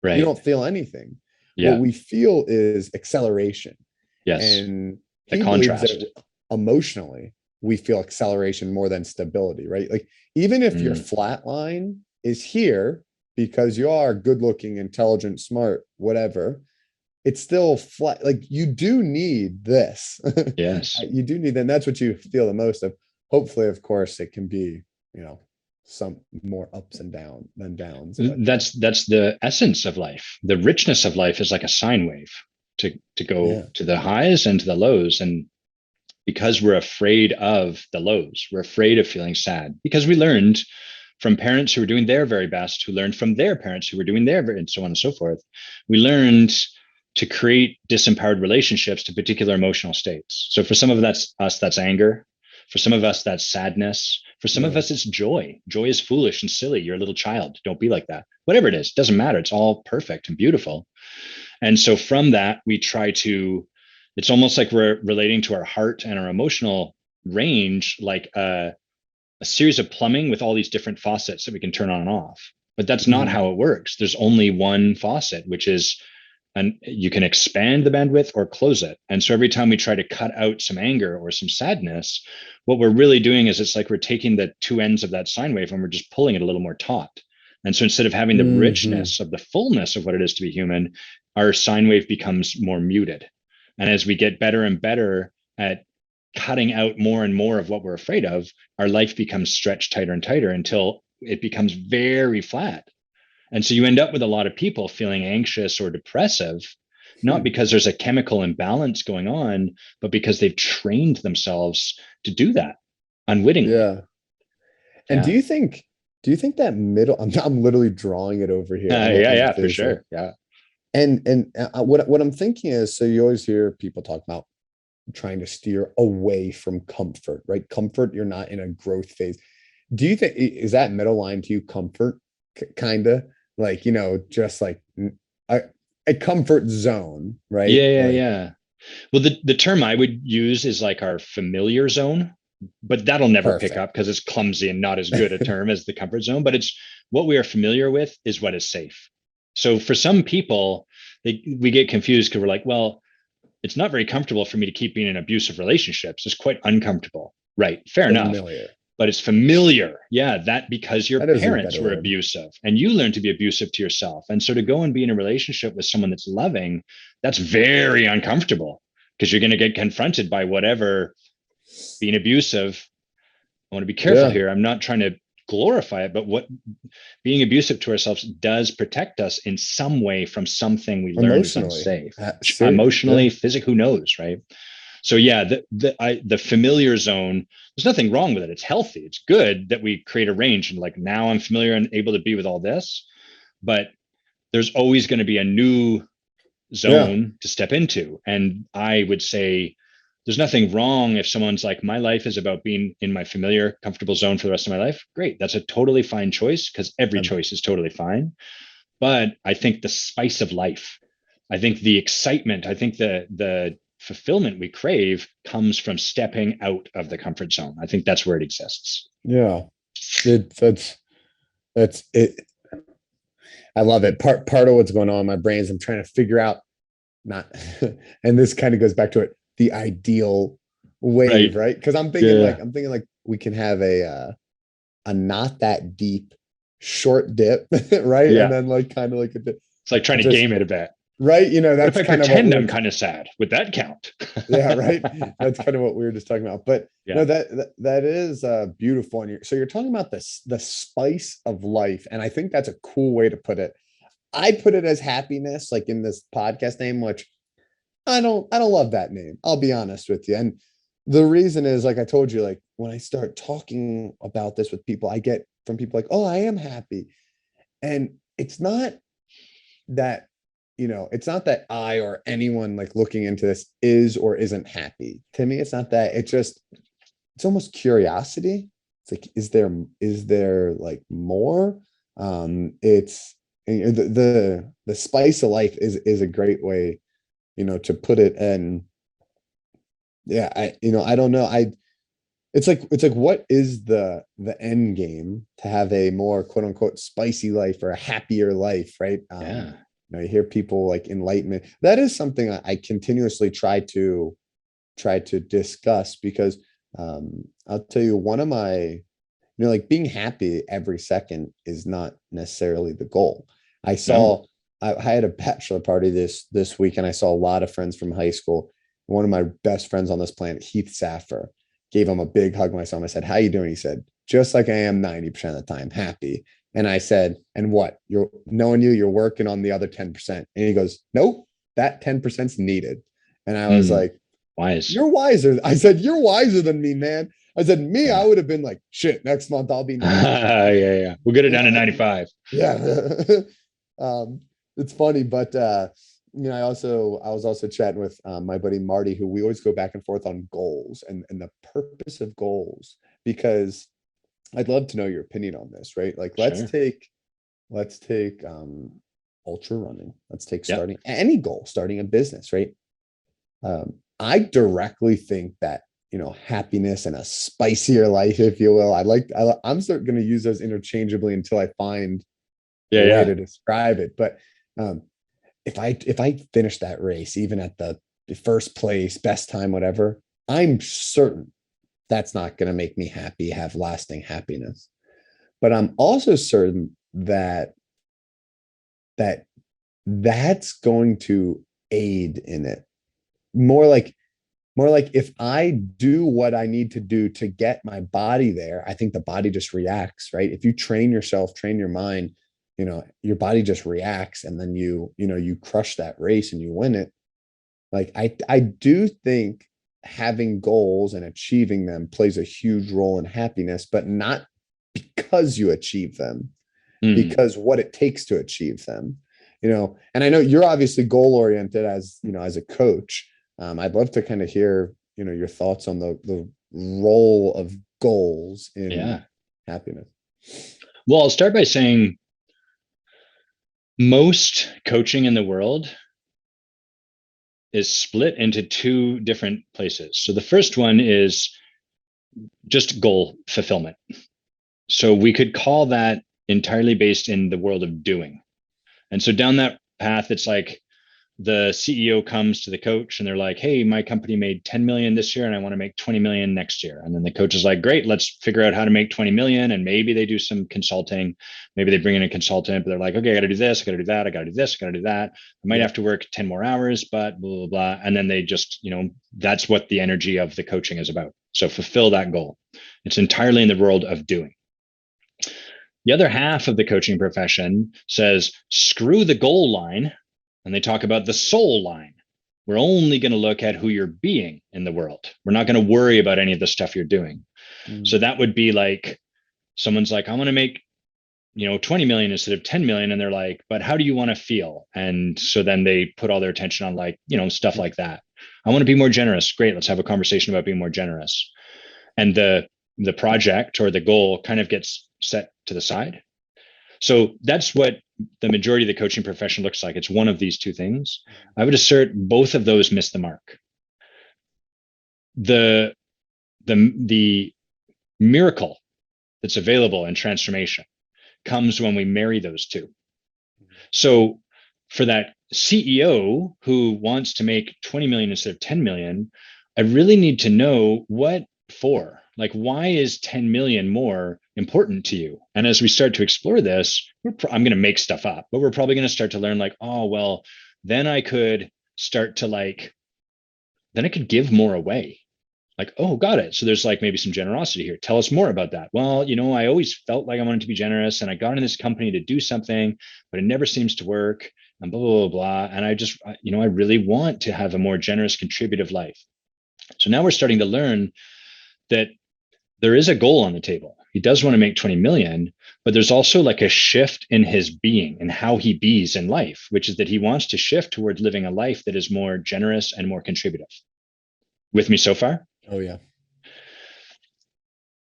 A: Right. You don't feel anything. Yeah. What we feel is acceleration.
B: Yes.
A: And he believes that emotionally, we feel acceleration more than stability, right? Like, even if your flat line is here because you are good looking, intelligent, smart, whatever, it's still flat. Like, you do need this.
B: Yes.
A: You do need that. And that's what you feel the most of. Hopefully, of course, it can be, some more ups and downs than downs.
B: That's the essence of life. The richness of life is like a sine wave to go to the highs and to the lows. And because we're afraid of the lows, we're afraid of feeling sad, because we learned from parents who were doing their very best, who learned from their parents who were doing their very, and so on and so forth. We learned to create disempowered relationships to particular emotional states. So for some of us, that's anger. For some of us, that's sadness. For some of us, it's joy. Joy is foolish and silly. You're a little child. Don't be like that. Whatever it is, doesn't matter. It's all perfect and beautiful. And so from that, we try to, it's almost like we're relating to our heart and our emotional range, like a series of plumbing with all these different faucets that we can turn on and off. But that's not how it works. There's only one faucet, which is, and you can expand the bandwidth or close it. And so every time we try to cut out some anger or some sadness, what we're really doing is, it's like we're taking the two ends of that sine wave and we're just pulling it a little more taut. And so instead of having the richness of the fullness of what it is to be human, our sine wave becomes more muted. And as we get better and better at cutting out more and more of what we're afraid of, our life becomes stretched tighter and tighter until it becomes very flat. And so you end up with a lot of people feeling anxious or depressive, not
A: Hmm.
B: because there's a chemical imbalance going on, but because they've trained themselves to do that unwittingly.
A: Yeah. And
B: Yeah.
A: do you think that middle, I'm literally drawing it over here. I love
B: Yeah,
A: how
B: yeah,
A: much
B: for
A: there's like,
B: sure. Yeah.
A: what I'm thinking is, so you always hear people talk about trying to steer away from comfort, right? Comfort, you're not in a growth phase. Do you think, is that middle line to you comfort, kind of like, just like a, a comfort zone, right?
B: Yeah, yeah,
A: Like,
B: yeah. Well, the term I would use is like our familiar zone, but that'll never pick
A: perfect.
B: up because it's clumsy and not as good a term as the comfort zone. But it's what we are familiar with is what is safe. So for some people, we get confused because we're like, well, it's not very comfortable for me to keep being in abusive relationships. It's quite uncomfortable. Right. Fair enough.
A: Familiar.
B: But it's familiar. Yeah. That because your
A: That is a
B: parents
A: better
B: were
A: word.
B: abusive and you learned to be abusive to yourself. And so to go and be in a relationship with someone that's loving, that's very uncomfortable because you're going to get confronted by whatever being abusive. I want to be careful
A: Yeah.
B: here. I'm not trying to glorify it, but what being abusive to ourselves does protect us in some way from something we learned is
A: Emotionally.
B: unsafe,
A: Yeah.
B: emotionally, physically, who knows, right? So yeah, the familiar zone, there's nothing wrong with it. It's healthy. It's good that we create a range and like now I'm familiar and able to be with all this, but there's always going to be a new
A: Yeah.
B: zone to step into. And I would say there's nothing wrong if someone's like, my life is about being in my familiar, comfortable zone for the rest of my life. Great. That's a totally fine choice because every
A: Um,
B: choice is totally fine. But I think the spice of life, I think the excitement, I think the fulfillment we crave comes from stepping out of the comfort zone. I think that's where it exists.
A: yeah. It, that's it. I love it. Part of what's going on in my brain is I'm trying to figure out, not, and this kind of goes back to it, the ideal wave,
B: Right.
A: right? Because
B: Yeah.
A: I'm thinking like we can have a not that deep short dip, right? And
B: Yeah.
A: then like kind of like a dip,
B: It's like trying to
A: just
B: game it a bit.
A: right.
B: What if
A: That's
B: I
A: kind of what
B: pretend
A: we were
B: I'm kind of sad? Would that count?
A: yeah, right. That's kind of what we were just talking about. But
B: Yeah.
A: no, that is beautiful. And so you're talking about this the spice of life, and I think that's a cool way to put it. I put it as happiness, like in this podcast name, which I don't love that name. I'll be honest with you. And the reason is, like I told you, like when I start talking about this with people, I get from people like, "Oh, I am happy," and it's not that it's not that I or anyone like looking into this is or isn't happy. To me, it's not that. It's almost curiosity. It's like, is there like more? It's the spice of life is a great way, to put it. And yeah, I don't know. It's like what is the end game to have a more quote unquote spicy life or a happier life, right?
B: Yeah.
A: You hear people like enlightenment. That is something I continuously try to discuss because I'll tell you one of my, like being happy every second is not necessarily the goal. I
B: No.
A: saw I had a bachelor party this week and I saw a lot of friends from high school. One of my best friends on this planet, Heath Saffer, gave him a big hug. My son, I said, "How you doing?" He said, "Just like I am 90% of the time, happy." And I said, "And what? You're knowing you're working on the other 10%." And he goes, "Nope, that 10% is needed." And I was
B: Hmm.
A: like,
B: Wise.
A: "You're wiser." I said, "You're wiser than me, man." I said, "Me, I
B: Yeah.
A: would have been like, shit, next month I'll be 90%."
B: Yeah, yeah. We'll get it down to
A: Yeah.
B: 95.
A: Yeah. um, it's funny, but I was also chatting with my buddy Marty, who we always go back and forth on goals and the purpose of goals, because I'd love to know your opinion on this, right? Like
B: Sure.
A: let's take ultra running. Let's take
B: Yeah.
A: starting any goal, starting a business, right? I directly think that happiness and a spicier life, if you will. I'm still going to use those interchangeably until I find a
B: Yeah,
A: way
B: yeah.
A: to describe it. But um, if I finish that race, even at the first place, best time, whatever, I'm certain that's not going to make me happy, have lasting happiness. But I'm also certain that that's going to aid in it more like More like if I do what I need to do to get my body there, I think the body just reacts, right? If you train yourself, train your mind, your body just reacts, and then you crush that race and you win it. Like I do think having goals and achieving them plays a huge role in happiness, but not because you achieve them,
B: Mm,
A: because what it takes to achieve them. And I know you're obviously goal oriented as a coach. I'd love to kind of hear, your thoughts on the role of goals in
B: yeah.
A: happiness.
B: Well, I'll start by saying most coaching in the world is split into two different places. So the first one is just goal fulfillment. So we could call that entirely based in the world of doing. And so down that path, it's like the CEO comes to the coach and they're like, "Hey, my company made 10 million this year and I want to make 20 million next year." And then the coach is like, "Great, let's figure out how to make 20 million." And maybe they do some consulting. Maybe they bring in a consultant, but they're like, "Okay, I got to do this, I got to do that, I got to do this, I got to do that. I might have
A: Yep.
B: to work 10 more hours, but blah, blah, blah." And then they just, that's what the energy of the coaching is about. So fulfill that goal. It's entirely in the world of doing. The other half of the coaching profession says, screw the goal line, and they talk about the soul line. We're only going to look at who you're being in the world. We're not going to worry about any of the stuff you're doing.
A: Mm.
B: So that would be like someone's like, I want to make 20 million instead of 10 million. And they're like, but how do you want to feel? And so then they put all their attention on like, stuff like that. I want to be more generous. Great. Let's have a conversation about being more generous. And the project or the goal kind of gets set to the side. So that's what the majority of the coaching profession looks like. It's one of these two things. I would assert both of those miss the mark. The the miracle that's available in transformation comes when we marry those two. So for that CEO who wants to make 20 million instead of 10 million, I really need to know what for. Like, why is 10 million more important to you? And as we start to explore this, I'm going to make stuff up, but we're probably going to start to learn like, oh, well, then I could start to then I could give more away. Like, oh, got it. So there's like maybe some generosity here. Tell us more about that. Well, I always felt like I wanted to be generous and I got in this company to do something, but it never seems to work and blah, blah, blah, blah. And I just, I really want to have a more generous, contributive life. So now we're starting to learn that there is a goal on the table. He does want to make 20 million, but there's also like a shift in his being and how he bees in life, which is that he wants to shift towards living a life that is more generous and more contributive. With me so far?
A: Oh yeah.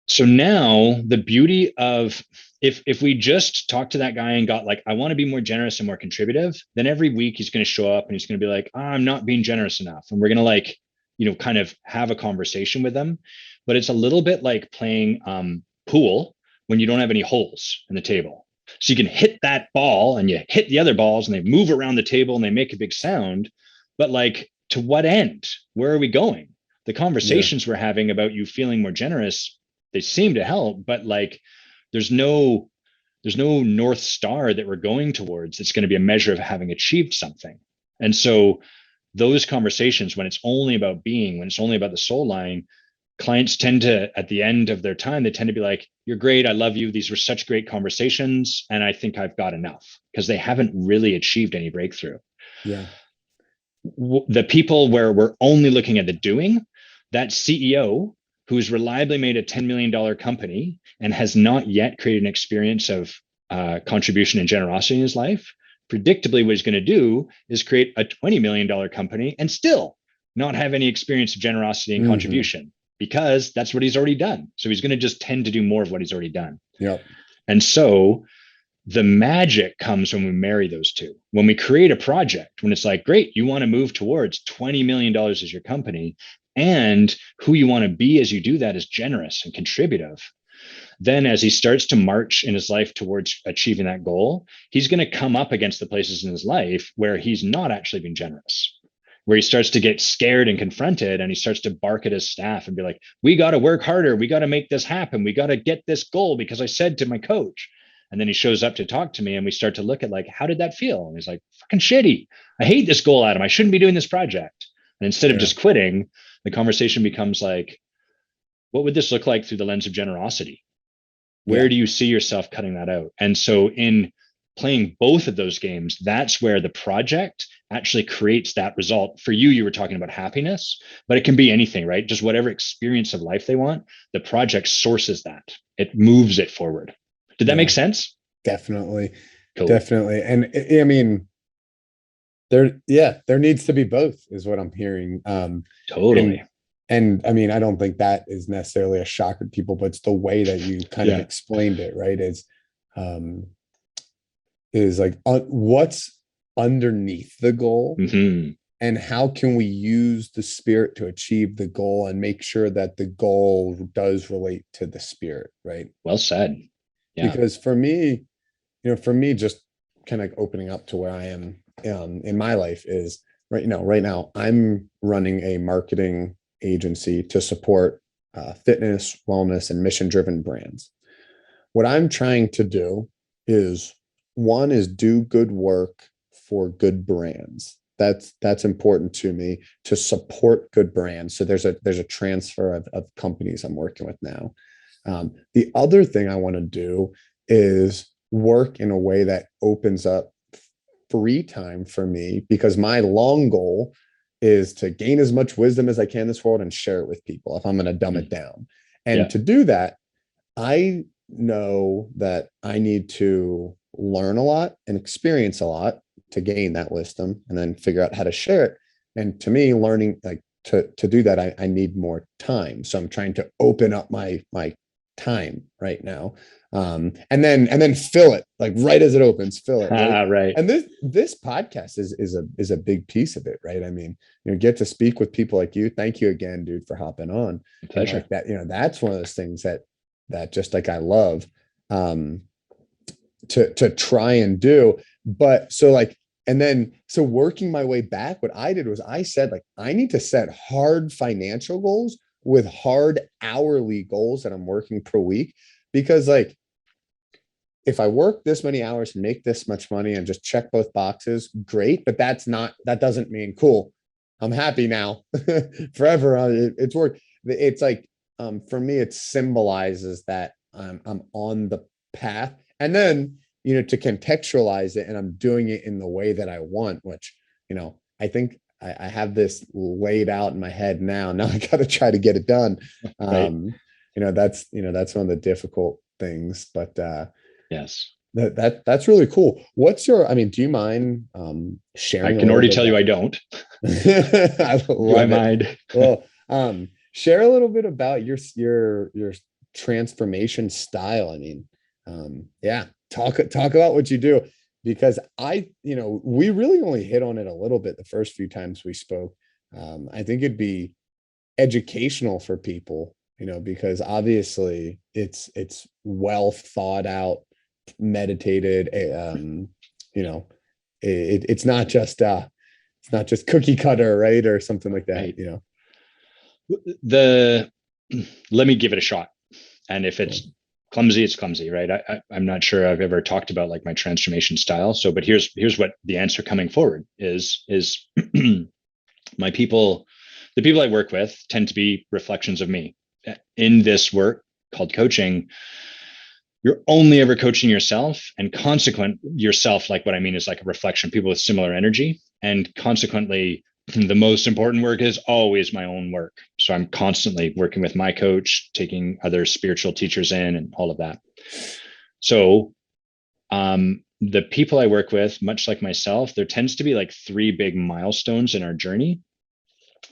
B: So now the beauty of if we just talk to that guy and got like, I want to be more generous and more contributive, then every week he's going to show up and he's going to be like, I'm not being generous enough. And we're going to like, kind of have a conversation with them. But it's a little bit like playing pool when you don't have any holes in the table. So you can hit that ball and you hit the other balls and they move around the table and they make a big sound. But like, to what end? Where are we going? The
A: Yeah.
B: conversations we're having about you feeling more generous, they seem to help, but like there's no north star that we're going towards that's going to be a measure of having achieved something. And so those conversations, when it's only about being, when it's only about the soul line, clients tend to, at the end of their time, they tend to be like, you're great, I love you, these were such great conversations, and I think I've got enough, because they haven't really achieved any breakthrough.
A: Yeah.
B: The people where we're only looking at the doing, that CEO who's reliably made a $10 million company and has not yet created an experience of contribution and generosity in his life, predictably, what he's going to do is create a $20 million company and still not have any experience of generosity and
A: Hmm.
B: contribution, because that's what he's already done. So he's going to just tend to do more of what he's already done.
A: Yep.
B: And so the magic comes when we marry those two. When we create a project, when it's like, great, you want to move towards $20 million as your company, and who you want to be as you do that is generous and contributive. Then, as he starts to march in his life towards achieving that goal, he's going to come up against the places in his life where he's not actually being generous, where he starts to get scared and confronted and he starts to bark at his staff and be like, we got to work harder. We got to make this happen. We got to get this goal because I said to my coach. And then he shows up to talk to me and we start to look at like, how did that feel? And he's like, fucking shitty. I hate this goal, Adam. I shouldn't be doing this project. And instead of
A: Yeah.
B: just quitting, The conversation becomes like, what would this look like through the lens of generosity? Where
A: Yeah.
B: do you see yourself cutting that out? And so in playing both of those games, that's where the project actually creates that result. For you, you were talking about happiness, but it can be anything, right? Just whatever experience of life they want, the project sources that. It moves it forward. Did that make
A: Yeah,
B: sense?
A: definitely.
B: Cool.
A: Definitely. And I mean, there needs to be both is what I'm hearing. And
B: Totally.
A: I mean, I don't think that is necessarily a shocker to people, but it's the way that you kind of
B: Yeah.
A: explained it, right? Um is like what's underneath the goal,
B: Hmm.
A: and how can we use the spirit to achieve the goal and make sure that the goal does relate to the spirit, right?
B: Well said. Yeah.
A: Because for me, for me, just kind of opening up to where I am in my life is right now I'm running a marketing agency to support fitness, wellness, and mission driven brands. What I'm trying to do is one is do good work for good brands. That's important to me, to support good brands. So there's a transfer of companies I'm working with now. The other thing I want to do is work in a way that opens up free time for me, because my long goal is to gain as much wisdom as I can in this world and share it with people if I'm going to dumb it down. And
B: Yeah.
A: to do that, I know that I need to learn a lot and experience a lot to gain that wisdom and then figure out how to share it. And to me, learning like to do that, I need more time. So I'm trying to open up my time right now. And then fill it like right as it opens, fill it, right.
B: Right.
A: And this podcast is a big piece of it, right? I mean, get to speak with people like you. Thank you again, dude, for hopping on.
B: Pleasure.
A: Like that, that's one of those things that just like I love um to try and do. But so like, and then so working my way back, what I did was I said like I need to set hard financial goals with hard hourly goals that I'm working per week, because like if I work this many hours and make this much money and just check both boxes, great. But that doesn't mean cool. I'm happy now forever. It's work. It's like, for me, it symbolizes that I'm on the path. And then, to contextualize it, and I'm doing it in the way that I want, which, I think I have this laid out in my head now. Now I got to try to get it done.
B: Right.
A: That's one of the difficult things, but,
B: Yes.
A: that's really cool. I mean, do you mind
B: I
A: sharing a
B: can
A: little
B: already
A: bit
B: tell you
A: about
B: I don't.
A: I
B: Do I
A: love it.
B: mind?
A: Well, share a little bit about your transformation style. I mean, yeah, talk about what you do, because we really only hit on it a little bit the first few times we spoke. I think it'd be educational for people, because obviously it's well thought out, meditated. You know, it's not just cookie cutter, right, or something like that.
B: Right. The Let me give it a shot. And if
A: Cool.
B: it's clumsy, it's clumsy, right? I'm not sure I've ever talked about like my transformation style. So, but here's what the answer coming forward is my people, the people I work with tend to be reflections of me. In this work called coaching, you're only ever coaching yourself, and consequent yourself, like what I mean is like a reflection, people with similar energy. And consequently, the most important work is always my own work. So I'm constantly working with my coach, taking other spiritual teachers in, and all of that. So the people I work with, much like myself, there tends to be like three big milestones in our journey.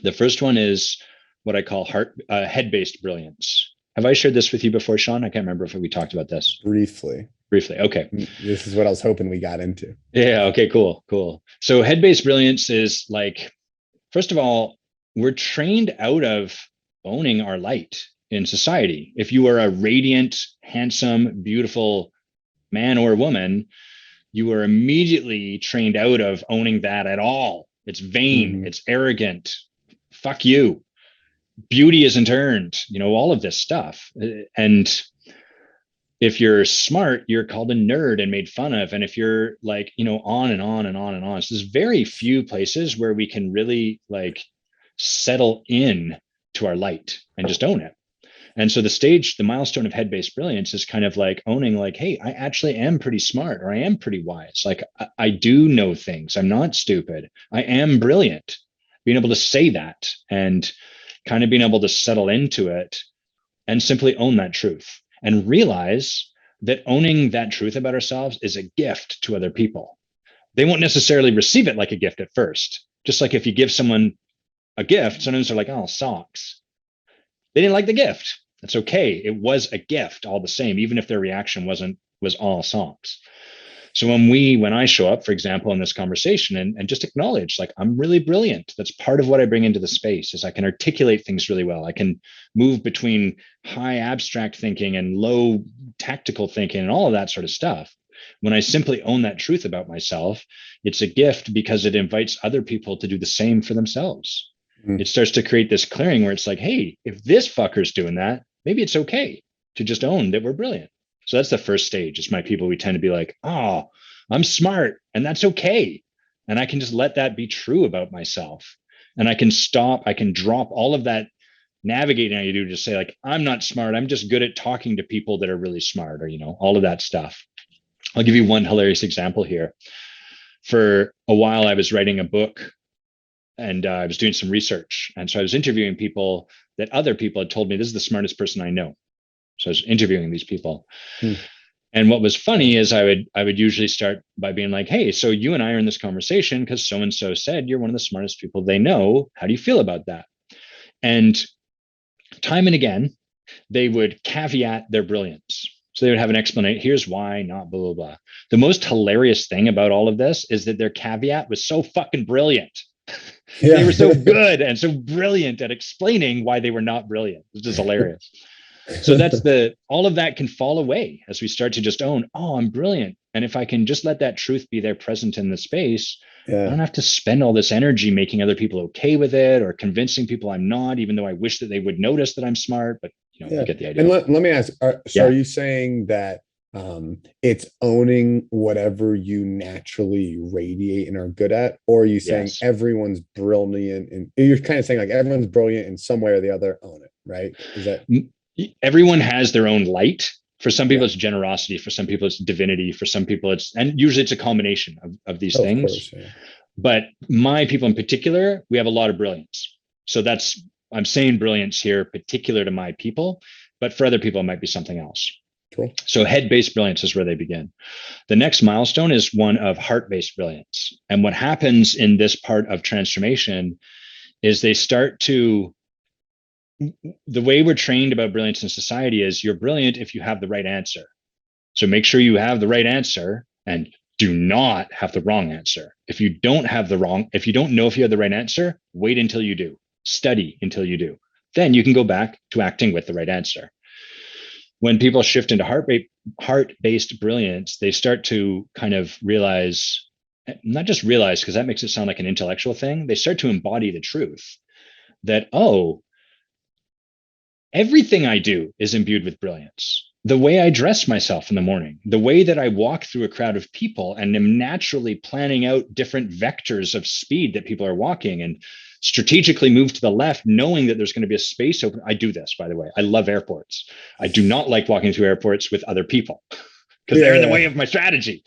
B: The first one is what I call head-based brilliance. Have I shared this with you before, Sean? I can't remember if we talked about this
A: Briefly.
B: briefly. Okay.
A: This is what I was hoping we got into.
B: Yeah. Okay. Cool. Cool. So head-based brilliance is like, first of all, we're trained out of owning our light in society. If you are a radiant, handsome, beautiful man or woman, you are immediately trained out of owning that at all. It's vain.
A: Hmm.
B: It's arrogant. Fuck you. Beauty isn't earned. All of this stuff. And if you're smart, you're called a nerd and made fun of. And if you're like, on and on and on and on. So there's very few places where we can really like settle in to our light and just own it. And so the milestone of head-based brilliance is kind of like owning, like, hey, I actually am pretty smart, or I am pretty wise. Like I do know things. I'm not stupid. I am brilliant. Being able to say that and kind of being able to settle into it and simply own that truth and realize that owning that truth about ourselves is a gift to other people. They won't necessarily receive it like a gift at first. Just like if you give someone a gift, sometimes they're like, oh, socks. They didn't like the gift. That's okay. It was a gift all the same, even if their reaction was all socks. So when I show up, for example, in this conversation and just acknowledge, like, I'm really brilliant. That's part of what I bring into the space is I can articulate things really well. I can move between high abstract thinking and low tactical thinking and all of that sort of stuff. When I simply own that truth about myself, it's a gift because it invites other people to do the same for themselves. It starts to create this clearing where it's like, hey, if this fucker's doing that, maybe it's okay to just own that we're brilliant. So that's the first stage. It's my people. We tend to be like, oh, I'm smart, and that's okay. And I can just let that be true about myself. And I can drop all of that navigating I do to say, like, I'm not smart. I'm just good at talking to people that are really smart, or, all of that stuff. I'll give you one hilarious example here. For a while, I was writing a book and I was doing some research. And so I was interviewing people that other people had told me, this is the smartest person I know. So I was interviewing these people.
A: Hmm.
B: And what was funny is I would usually start by being like, hey, so you and I are in this conversation because so and so said you're one of the smartest people they know. How do you feel about that? And time and again, they would caveat their brilliance. So they would have an explanation. Here's why, not blah, blah, blah. The most hilarious thing about all of this is that their caveat was so fucking brilliant.
A: Yeah.
B: They were so good and so brilliant at explaining why they were not brilliant, which is hilarious. So all of that can fall away as we start to just own, oh, I'm brilliant. And if I can just let that truth be there present in the space, I don't have to spend all this energy making other people okay with it or convincing people I'm not, even though I wish that they would notice that I'm smart. But you get the idea.
A: And let me ask, so are you saying that it's owning whatever you naturally radiate and are good at, or are you saying everyone's brilliant, and you're kind of saying like everyone's brilliant in some way or the other, own it, right? Is that
B: everyone has their own light? For some people it's generosity, for some people it's divinity, for some people and usually it's a combination of these things. Of course, But my people in particular, we have a lot of brilliance. So I'm saying brilliance here particular to my people, but for other people it might be something else. Cool. So head-based brilliance is where they begin. The next milestone is one of heart-based brilliance. And what happens in this part of transformation is they start to, the way we're trained about brilliance in society is you're brilliant if you have the right answer. So make sure you have the right answer and do not have the wrong answer. If you don't know if you have the right answer, wait until you do. Study until you do. Then you can go back to acting with the right answer. When people shift into heart-based brilliance, they start to kind of realize, not just realize, because that makes it sound like an intellectual thing. They start to embody the truth that, oh, everything I do is imbued with brilliance. The way I dress myself in the morning, the way that I walk through a crowd of people and am naturally planning out different vectors of speed that people are walking and strategically move to the left, knowing that there's going to be a space open. I do this, by the way. I love airports. I do not like walking through airports with other people because they're in the way of my strategy.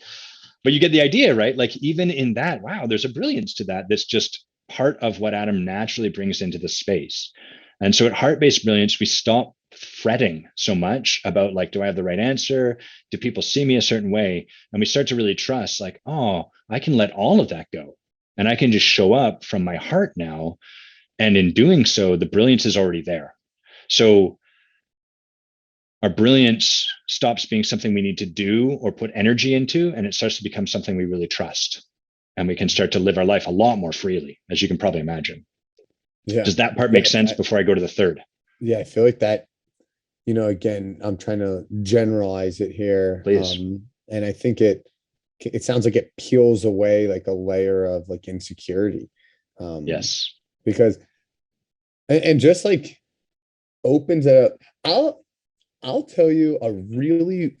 B: But you get the idea, right? Like even in that, wow, there's a brilliance to that. That's just part of what Adam naturally brings into the space. And so at heart-based brilliance, we stop fretting so much about like, do I have the right answer? Do people see me a certain way? And we start to really trust like, oh, I can let all of that go. And I can just show up from my heart now. And in doing so, the brilliance is already there. So our brilliance stops being something we need to do or put energy into, and it starts to become something we really trust. And we can start to live our life a lot more freely, as you can probably imagine. Yeah. Does that part make sense before I go to the third?
A: Yeah, I feel like that, again, I'm trying to generalize it here.
B: Please.
A: And I think it sounds like it peels away like a layer of like insecurity.
B: Yes.
A: Because, and just like opens it up. I'll tell you a really,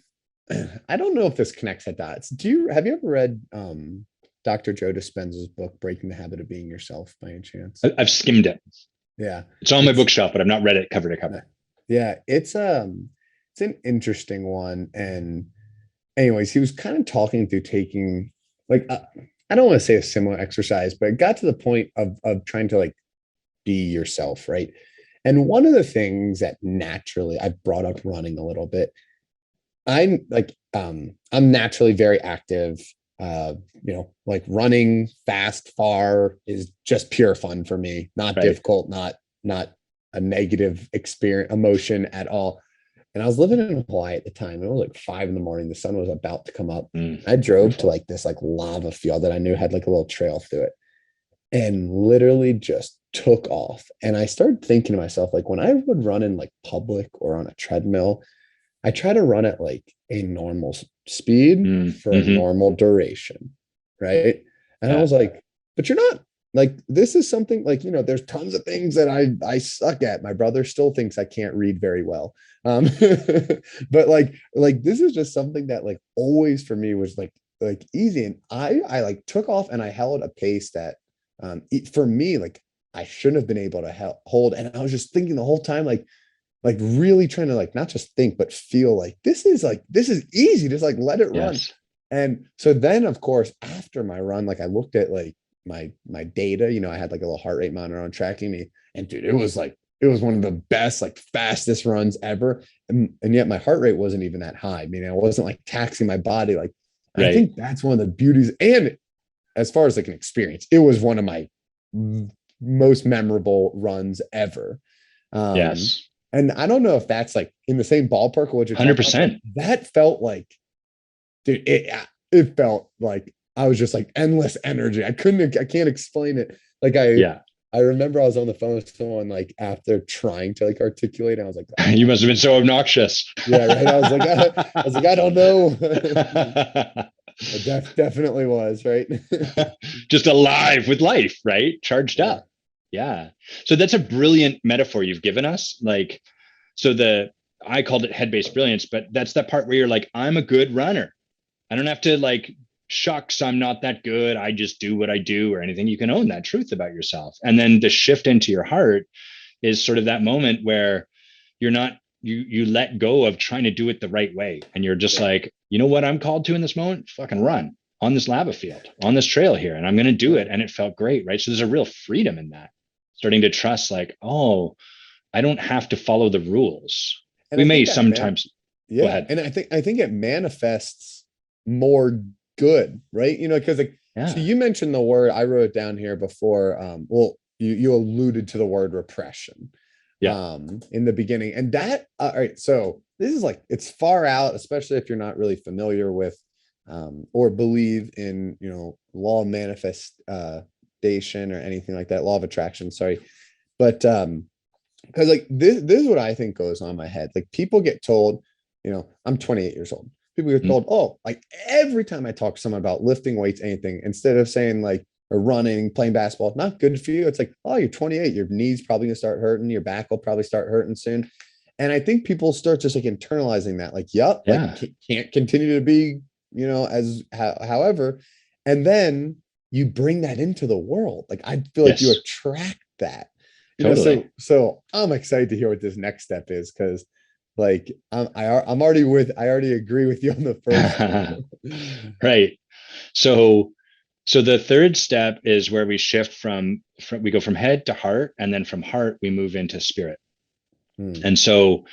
A: I don't know if this connects at dots. Have you ever read Dr. Joe Dispenza's book, Breaking the Habit of Being Yourself, by any chance?
B: I've skimmed it.
A: Yeah.
B: It's on my
A: It's
B: bookshelf, but I've not read it cover to cover.
A: yeah, it's an interesting one. And anyways, he was kind of talking through taking like I don't want to say a similar exercise, but it got to the point of trying to like be yourself, right? And one of the things that naturally I brought up running a little bit. I'm naturally very active. Like running fast, far is just pure fun for me. Not
B: Right.
A: difficult, not a negative experience emotion at all. And I was living in Hawaii at the time. It was like 5 in the morning. The sun was about to come up. I drove to
B: Beautiful.
A: like this like lava field that I knew had like a little trail through it and literally just took off. And I started thinking to myself, like when I would run in like public or on a treadmill, I try to run at like a normal speed for a
B: Mm-hmm.
A: normal duration. Right. And I
B: Yeah.
A: was like, but you're not like, this is something like, there's tons of things that I suck at. My brother still thinks I can't read very well. Um, but like, this is just something that like always for me was like easy. And I like took off and I held a pace that, for me, like I shouldn't have been able to hold. And I was just thinking the whole time, like really trying to like not just think but feel like this is easy, just like let it run.
B: Yes.
A: And so then of course after my run, like I looked at like my data, I had like a little heart rate monitor on tracking me, and dude, it was one of the best like fastest runs ever. And yet my heart rate wasn't even that high, I mean I wasn't like taxing my body. Like I
B: Right.
A: think that's one of the beauties. And as far as like an experience, it was one of my most memorable runs ever. um
B: Yes.
A: and I don't know if that's like in the same ballpark of what you're talking about, but
B: 100%.
A: that felt like, dude, it felt like I was just like endless energy. I can't explain it. Like
B: Yeah.
A: I remember I was on the phone with someone like after trying to like articulate, and I was like,
B: You must have been so obnoxious.
A: yeah, right. I don't know. Definitely was, right.
B: Just alive with life, right? Charged
A: Yeah.
B: up. Yeah. So that's a brilliant metaphor you've given us. Like, so I called it head-based brilliance, but that's that part where you're like, I'm a good runner. I don't have to like, shucks, I'm not that good. I just do what I do or anything. You can own that truth about yourself. And then the shift into your heart is sort of that moment where you're not, you let go of trying to do it the right way. And you're just
A: Yeah.
B: like, you know what I'm called to in this moment? Fucking run on this lava field, on this trail here. And I'm going to do
A: Yeah.
B: it. And it felt great. Right. So there's a real freedom in that. Starting to trust, like, oh, I don't have to follow the rules.
A: And
B: We
A: I
B: may
A: think that
B: sometimes go
A: yeah,
B: ahead.
A: and I think it manifests more good, right? Because like, so
B: Yeah.
A: you mentioned the word, I wrote it down here before. Well, you alluded to the word repression
B: Yeah.
A: in the beginning, and that all right. So this is like it's far out, especially if you're not really familiar with or believe in law of manifestation or anything like that, law of attraction. Sorry, but because like this is what I think goes on in my head. Like people get told, I'm 28 years old. People get
B: Mm-hmm.
A: told, oh, like every time I talk to someone about lifting weights, anything, instead of saying like or running, playing basketball, not good for you. It's like, oh, you're 28, your knees probably gonna start hurting, your back will probably start hurting soon. And I think people start just like internalizing that, like, yep, like
B: Yeah.
A: can't continue to be, however, and then you bring that into the world. Like I feel like you
B: Yes.
A: attract that,
B: Totally.
A: so I'm excited to hear what this next step is because like I'm already I already agree with you on the first two.
B: Right. So the third step is where we shift from we go from head to heart, and then from heart we move into spirit.
A: Hmm.
B: And so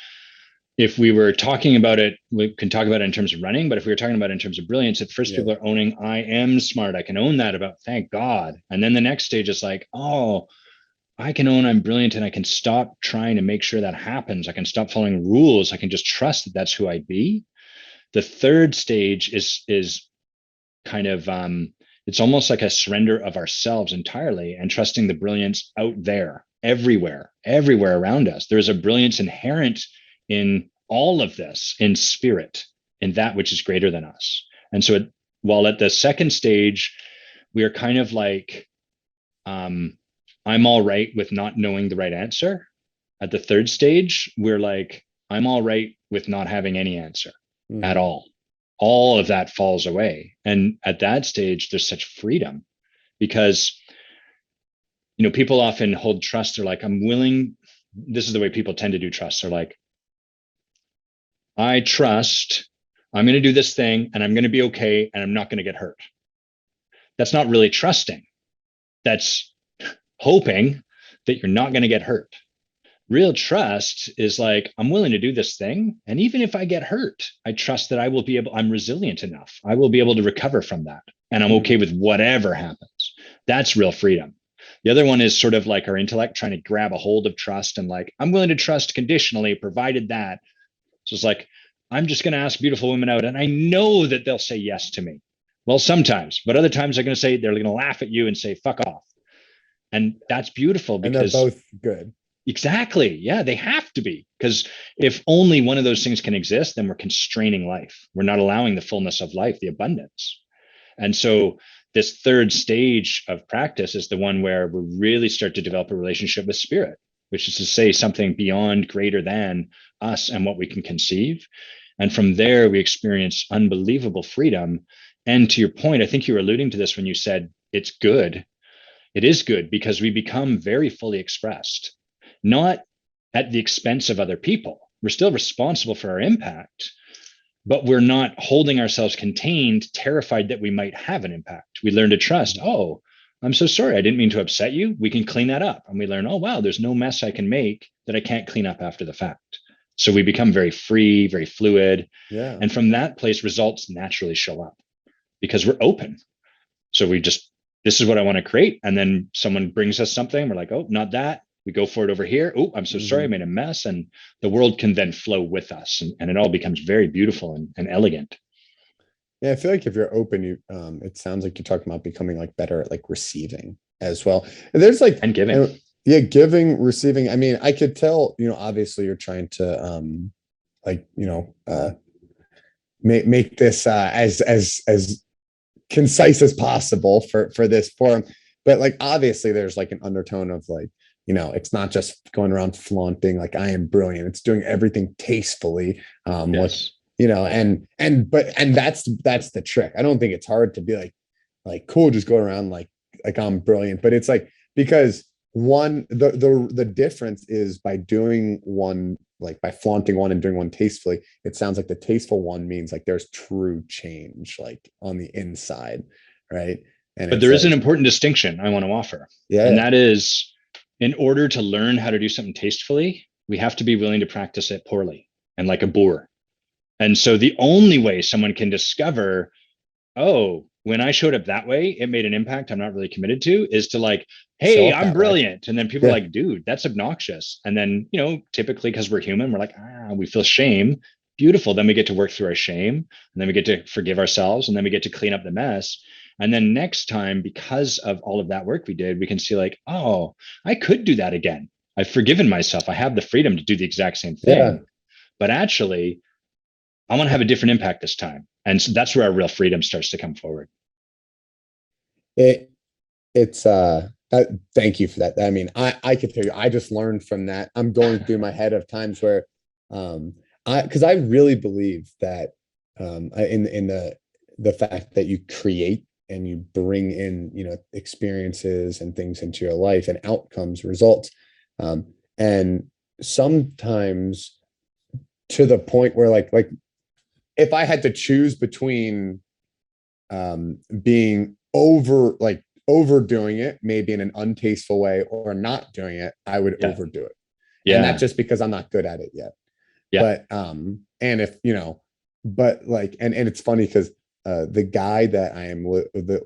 B: if we were talking about it, we can talk about it in terms of running, but if we were talking about it in terms of brilliance, at first
A: Yeah.
B: people are owning, I am smart. I can own that about, thank God. And then the next stage is like, oh, I can own I'm brilliant and I can stop trying to make sure that happens. I can stop following rules. I can just trust that that's who I be. The third stage is kind of it's almost like a surrender of ourselves entirely and trusting the brilliance out there, everywhere around us. There's a brilliance inherent in all of this, in spirit, in that which is greater than us. And so while at the second stage we are kind of like, um, I'm all right with not knowing the right answer, at the third stage we're like, I'm all right with not having any answer at
A: Hmm.
B: all of that falls away. And at that stage, there's such freedom because People often hold trust. They're like, I'm willing. This is the way people tend to do trust. They're like, I trust I'm going to do this thing and I'm going to be okay and I'm not going to get hurt. That's not really trusting. That's hoping that you're not going to get hurt. Real trust is like, I'm willing to do this thing. And even if I get hurt, I trust that I'm resilient enough. I will be able to recover from that. And I'm okay with whatever happens. That's real freedom. The other one is sort of like our intellect trying to grab a hold of trust and like, I'm willing to trust conditionally, provided that. So it's like, I'm just going to ask beautiful women out and I know that they'll say yes to me. Well, sometimes, but other times they're going to say, they're going to laugh at you and say, fuck off. And that's beautiful
A: And they're
B: because
A: both good.
B: exactly. Yeah, they have to be. Because if only one of those things can exist, then we're constraining life. We're not allowing the fullness of life, the abundance. And so this third stage of practice is the one where we really start to develop a relationship with spirit, which is to say something beyond, greater than us and what we can conceive. And from there, we experience unbelievable freedom. And to your point, I think you were alluding to this when you said it's good. It is good because we become very fully expressed, not at the expense of other people. We're still responsible for our impact, but we're not holding ourselves contained, terrified that we might have an impact. We learn to trust, oh, I'm so sorry. I didn't mean to upset you. We can clean that up. And we learn, oh, wow, there's no mess I can make that I can't clean up after the fact. So we become very free, very fluid.
A: Yeah.
B: And from that place, results naturally show up because we're open. So this is what I want to create. And then someone brings us something. We're like, oh, not that. We go for it over here. Oh, I'm so sorry. I made a mess. And the world can then flow with us. And it all becomes very beautiful and elegant.
A: Yeah, I feel like if you're open, it sounds like you're talking about becoming like better at like receiving as well. And there's like
B: And giving.
A: Yeah, giving, receiving. I mean, I could tell, obviously you're trying to like, make this as concise as possible for this forum. But like obviously there's like an undertone of like, it's not just going around flaunting like I am brilliant. It's doing everything tastefully.
B: Yes.
A: And that's the trick. I don't think it's hard to be like cool, just go around like I'm brilliant. But it's like because the difference is by doing one, like by flaunting one and doing one tastefully, it sounds like the tasteful one means like there's true change like on the inside, right? And
B: But
A: it's
B: there is
A: like,
B: an important distinction I want to offer. And
A: yeah,
B: that is, in order to learn how to do something tastefully, we have to be willing to practice it poorly and like a boor. And so the only way someone can discover, oh, when I showed up that way, it made an impact I'm not really committed to, is to like,
A: show
B: hey,
A: up
B: I'm
A: that way.
B: brilliant. And then people are
A: Yeah,
B: like, dude, that's obnoxious. And then, typically because we're human, we're like, we feel shame. Beautiful. Then we get to work through our shame. And then we get to forgive ourselves. And then we get to clean up the mess. And then next time, because of all of that work we did, we can see like, oh, I could do that again. I've forgiven myself. I have the freedom to do the exact same
A: yeah.
B: thing. But actually, I want to have a different impact this time. And so that's where our real freedom starts to come forward.
A: It it's thank you for that. I mean, I could tell you, I just learned from that. I'm going through my head of times where because I really believe that in the fact that you create and you bring in, experiences and things into your life and outcomes, results. And sometimes to the point where like if I had to choose between being overdoing it, maybe in an untasteful way, or not doing it, I would
B: Yeah.
A: overdo it. And that's
B: Yeah.
A: just because I'm not good at it yet.
B: Yeah.
A: But and if but like and it's funny because the guy that I am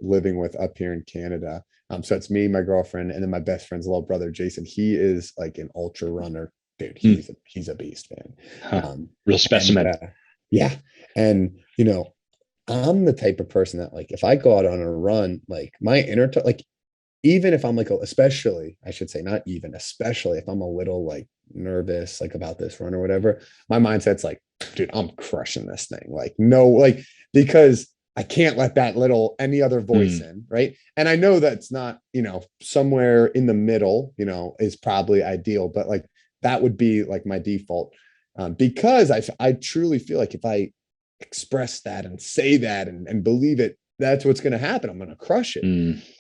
A: living with up here in Canada, so it's me, my girlfriend, and then my best friend's little brother Jason. He is like an ultra runner, dude. He's a beast, man.
B: Huh. Real
A: And
B: specimen.
A: yeah, and I'm the type of person that like if I go out on a run, like my inner like even if I'm like especially I should say not even especially if I'm a little like nervous like about this run or whatever, my mindset's like, dude, I'm crushing this thing. Like no, like because I can't let that little any other voice in, right? And I know that's not, somewhere in the middle, is probably ideal, but like that would be like my default. Because I truly feel like if I express that and say that and believe it, that's what's going to happen. I'm going to crush it.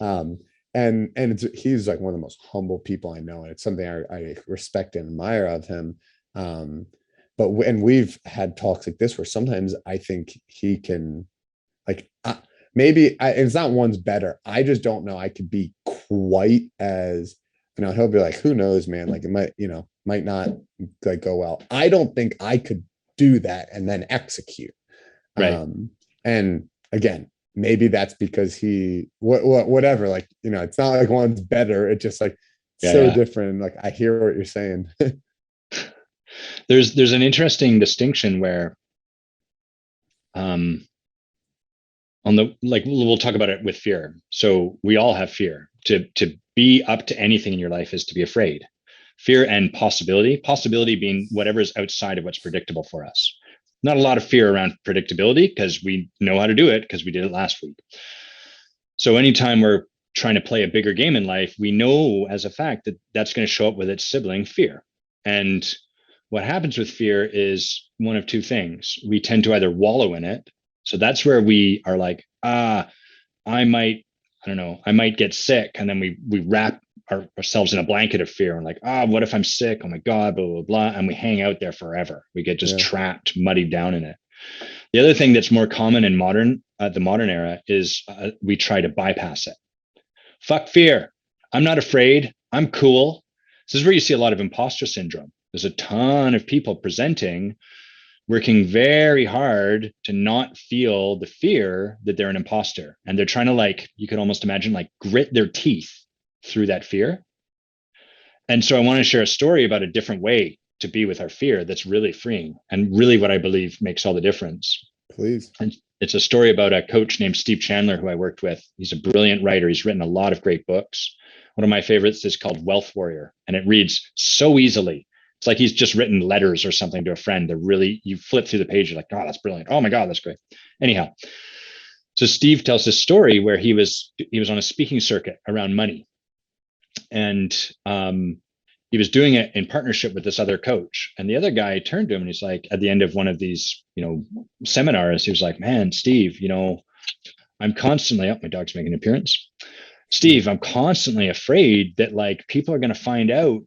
A: Um, he's like one of the most humble people I know, and it's something I respect and admire of him. And we've had talks like this where sometimes I think he can, like, it's not one's better. I just don't know. I could be quite as, he'll be like, who knows, man? Like it might not like go well. I don't think I could do that and then execute.
B: Right.
A: And again, maybe that's because whatever, like, it's not like one's better. It's just like
B: Yeah.
A: so different. Like I hear what you're saying.
B: There's an interesting distinction where, on the, like, we'll talk about it with fear. So we all have fear. To be up to anything in your life is to be afraid. Fear and possibility being whatever is outside of what's predictable for us. Not a lot of fear around predictability because we know how to do it because we did it last week. So anytime we're trying to play a bigger game in life, we know as a fact that that's going to show up with its sibling, fear. And what happens with fear is one of two things. We tend to either wallow in it. So that's where we are like, I might get sick. And then we wrap ourselves in a blanket of fear and like, what if I'm sick? Oh my God, blah, blah, blah. And we hang out there forever. We get just trapped, muddied down in it. The other thing that's more common in the modern era is we try to bypass it. Fuck fear. I'm not afraid. I'm cool. This is where you see a lot of imposter syndrome. There's a ton of people presenting, working very hard to not feel the fear that they're an imposter. And they're trying to, like, you could almost imagine, like, grit their teeth through that fear. And so I want to share a story about a different way to be with our fear that's really freeing and really what I believe makes all the difference.
A: Please.
B: And it's a story about a coach named Steve Chandler, who I worked with. He's a brilliant writer. He's written a lot of great books. One of my favorites is called Wealth Warrior, and it reads so easily. It's like he's just written letters or something to a friend. They're really, you flip through the page, you're like, oh, that's brilliant. Oh my God, that's great. Anyhow, so Steve tells this story where he was on a speaking circuit around money. And he was doing it in partnership with this other coach. And the other guy turned to him and he's like, at the end of one of these, seminars, he was like, man, Steve, I'm constantly, my dog's making an appearance. Steve, I'm constantly afraid that, like, people are going to find out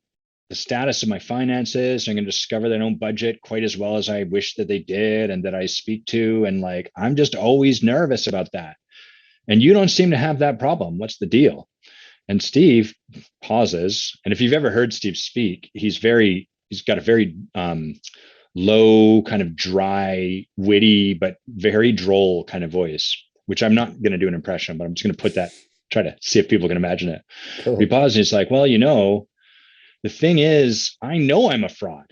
B: the status of my finances. I'm going to discover they don't budget quite as well as I wish that they did and that I speak to. And, like, I'm just always nervous about that. And you don't seem to have that problem. What's the deal? And Steve pauses. And if you've ever heard Steve speak, he's got a very low, kind of dry, witty, but very droll kind of voice, which I'm not going to do an impression, but I'm just going to put that, try to see if people can imagine it. Cool. He pauses and he's like, well, the thing is, I know I'm a fraud.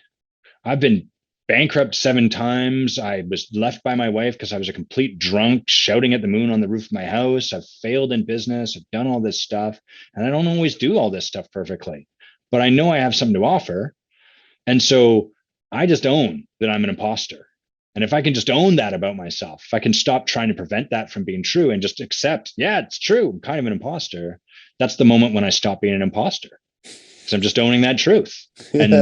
B: I've been bankrupt 7 times. I was left by my wife because I was a complete drunk shouting at the moon on the roof of my house. I've failed in business. I've done all this stuff. And I don't always do all this stuff perfectly, but I know I have something to offer. And so I just own that I'm an imposter. And if I can just own that about myself, if I can stop trying to prevent that from being true and just accept, yeah, it's true, I'm kind of an imposter, that's the moment when I stop being an imposter. Because I'm just owning that truth. And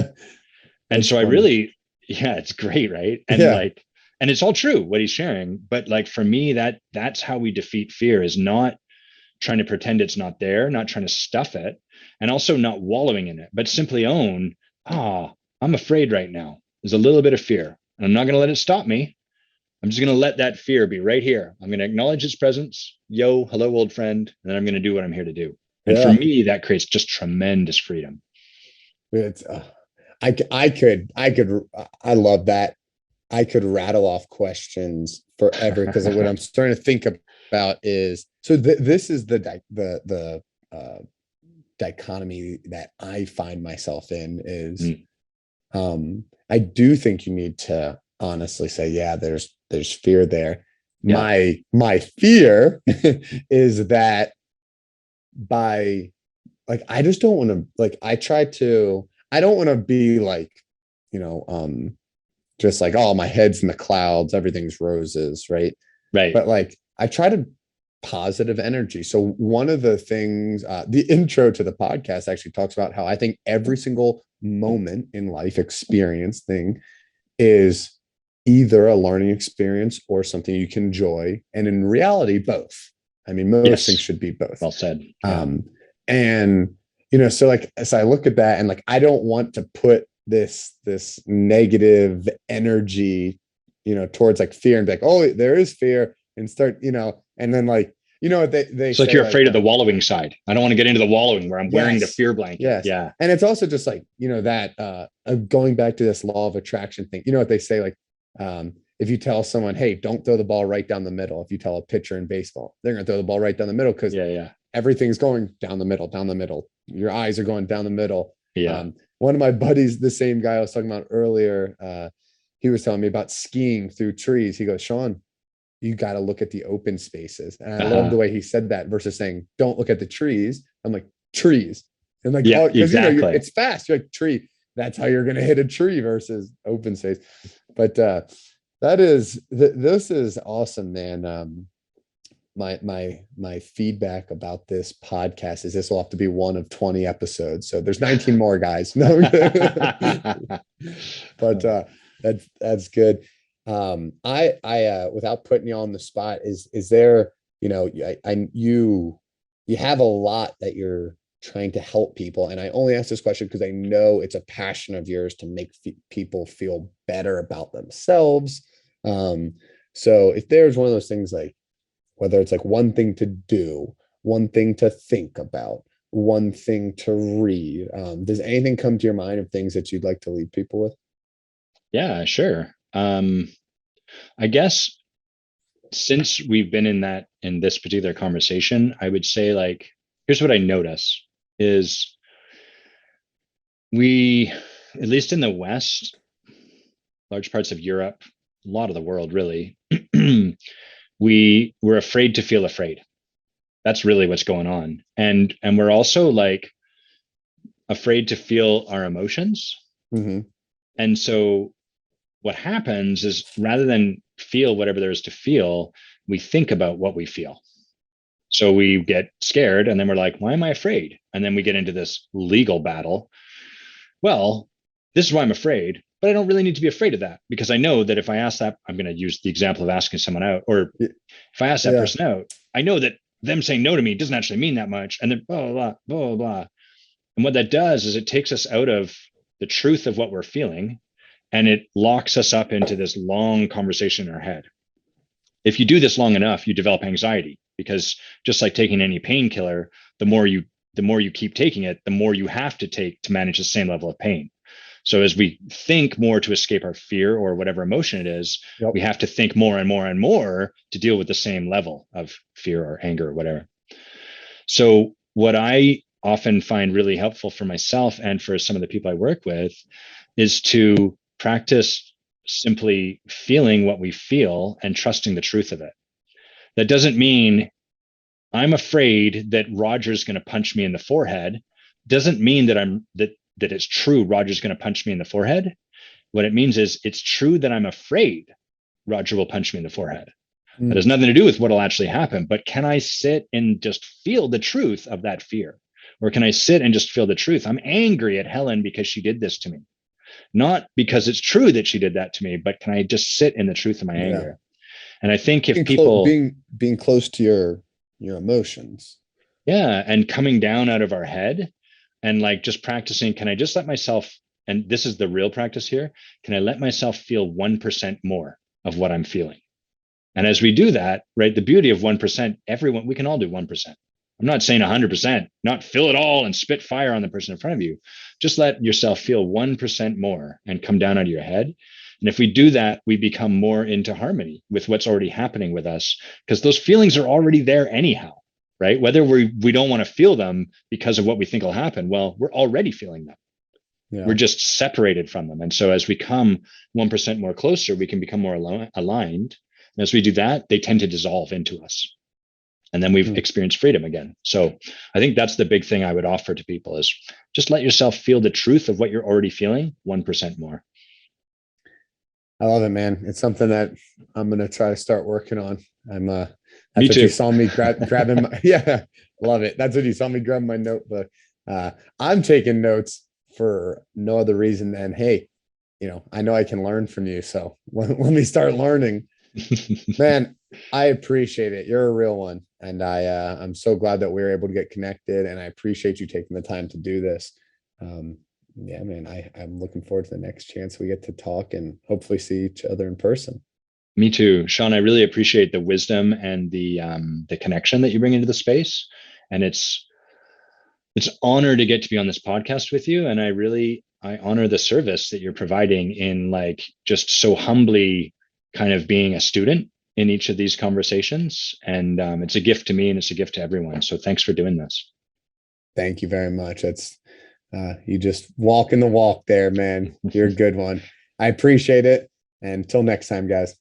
B: so funny. I really, it's great, right? And and it's all true what he's sharing. But, like, for me, that's how we defeat fear, is not trying to pretend it's not there, not trying to stuff it, and also not wallowing in it, but simply own, I'm afraid right now. There's a little bit of fear, and I'm not going to let it stop me. I'm just going to let that fear be right here. I'm going to acknowledge its presence. Yo, hello, old friend. And then I'm going to do what I'm here to do. And for me, that creates just tremendous freedom.
A: It's, I love that. I could rattle off questions forever, because what I'm starting to think about is, so this is the dichotomy that I find myself in is, I do think you need to honestly say, yeah, there's fear there. Yeah. My fear is that I just don't want to, like, I don't want to be like, just like, oh, my head's in the clouds, everything's roses, right?
B: Right.
A: But, like, I try to positive energy. So one of the things, the intro to the podcast actually talks about how I think every single moment in life, experience thing, is either a learning experience or something you can enjoy. And in reality, both. I mean, most things should be both.
B: Well said.
A: And, so like, so I look at that and like, I don't want to put this negative energy, towards like fear and be like, oh, there is fear and start, and then like, what they
B: It's like
A: say,
B: you're
A: like,
B: afraid of the wallowing side. I don't want to get into the wallowing where I'm wearing the
A: yes,
B: fear blanket.
A: yes.
B: Yeah.
A: And it's also just like, that, going back to this law of attraction thing, what they say, like, if you tell someone, hey, don't throw the ball right down the middle, if you tell a pitcher in baseball, they're going to throw the ball right down the middle because
B: Yeah. Yeah.
A: everything's going down the middle, down the middle. Your eyes are going down the middle.
B: Yeah.
A: One of my buddies, the same guy I was talking about earlier, he was telling me about skiing through trees. He goes, Sean, you got to look at the open spaces. And I love the way he said that versus saying, don't look at the trees. I'm like, trees. And like,
B: Yeah,
A: oh, because
B: exactly.
A: it's fast. You're like, tree. That's how you're going to hit a tree versus open space. But this is awesome, man. My feedback about this podcast is this will have to be one of 20 episodes. So there's 19 more, guys. No, but that's good. I without putting you on the spot, is there, you have a lot that you're trying to help people. And I only ask this question because I know it's a passion of yours to make people feel better about themselves. So if there's one of those things, like whether it's like one thing to do, one thing to think about, one thing to read, does anything come to your mind of things that you'd like to leave people with?
B: Yeah, sure. I guess since we've been in this particular conversation, I would say, like, here's what I notice is we, at least in the West, large parts of Europe, a lot of the world really, we're afraid to feel afraid. That's really what's going on. And we're also like afraid to feel our emotions.
A: Mm-hmm.
B: And so what happens is rather than feel whatever there is to feel, we think about what we feel. So we get scared and then we're like, why am I afraid? And then we get into this legal battle. Well, this is why I'm afraid, but I don't really need to be afraid of that because I know that if I ask that, I'm going to use the example of asking someone out, or if I ask that
A: Yeah.
B: person out, I know that them saying no to me doesn't actually mean that much. And then blah, blah, blah, blah, blah. And what that does is it takes us out of the truth of what we're feeling and it locks us up into this long conversation in our head. If you do this long enough, you develop anxiety because just like taking any painkiller, the more you keep taking it, the more you have to take to manage the same level of pain. So as we think more to escape our fear or whatever emotion it is,
A: Yep.
B: we have to think more and more and more to deal with the same level of fear or anger or whatever. So what I often find really helpful for myself and for some of the people I work with is to practice simply feeling what we feel and trusting the truth of it. That doesn't mean I'm afraid that Roger's going to punch me in the forehead. Doesn't mean that it's true Roger's going to punch me in the forehead. What it means is it's true that I'm afraid Roger will punch me in the forehead. That has nothing to do with what will actually happen. But can I sit and just feel the truth of that fear? Or can I sit and just feel the truth? I'm angry at Helen because she did this to me. Not because it's true that she did that to me, but can I just sit in the truth of my
A: Yeah.
B: anger? And I think if
A: Being close,
B: people,
A: being close to your emotions.
B: yeah, and coming down out of our head and like just practicing, can I just let myself, and this is the real practice here, can I let myself feel 1% more of what I'm feeling? And as we do that, right, the beauty of 1%, everyone, we can all do 1%. I'm not saying 100%, not fill it all and spit fire on the person in front of you. Just let yourself feel 1% more and come down out of your head. And if we do that, we become more into harmony with what's already happening with us because those feelings are already there anyhow, right? Whether we don't want to feel them because of what we think will happen, well, we're already feeling them.
A: Yeah.
B: We're just separated from them. And so as we come 1% more closer, we can become more aligned. And as we do that, they tend to dissolve into us. And then we've experienced freedom again. So I think that's the big thing I would offer to people is just let yourself feel the truth of what you're already feeling 1% more.
A: I love it, man. It's something that I'm gonna try to start working on. I'm that's
B: Me
A: what
B: too.
A: you saw me grabbing my yeah, love it. That's what you saw me grab my notebook. I'm taking notes for no other reason than hey, I know I can learn from you. So let me start learning. Man, I appreciate it. You're a real one. And I'm so glad that we were able to get connected, and I appreciate you taking the time to do this. Yeah, man, I'm looking forward to the next chance we get to talk and hopefully see each other in person.
B: Me too, Sean. I really appreciate the wisdom and the connection that you bring into the space, and it's honor to get to be on this podcast with you. And I honor the service that you're providing in like just so humbly kind of being a student in each of these conversations. And it's a gift to me and it's a gift to everyone. So thanks for doing this.
A: Thank you very much. That's you just walking the walk there, man. You're a good one. I appreciate it. And until next time, guys.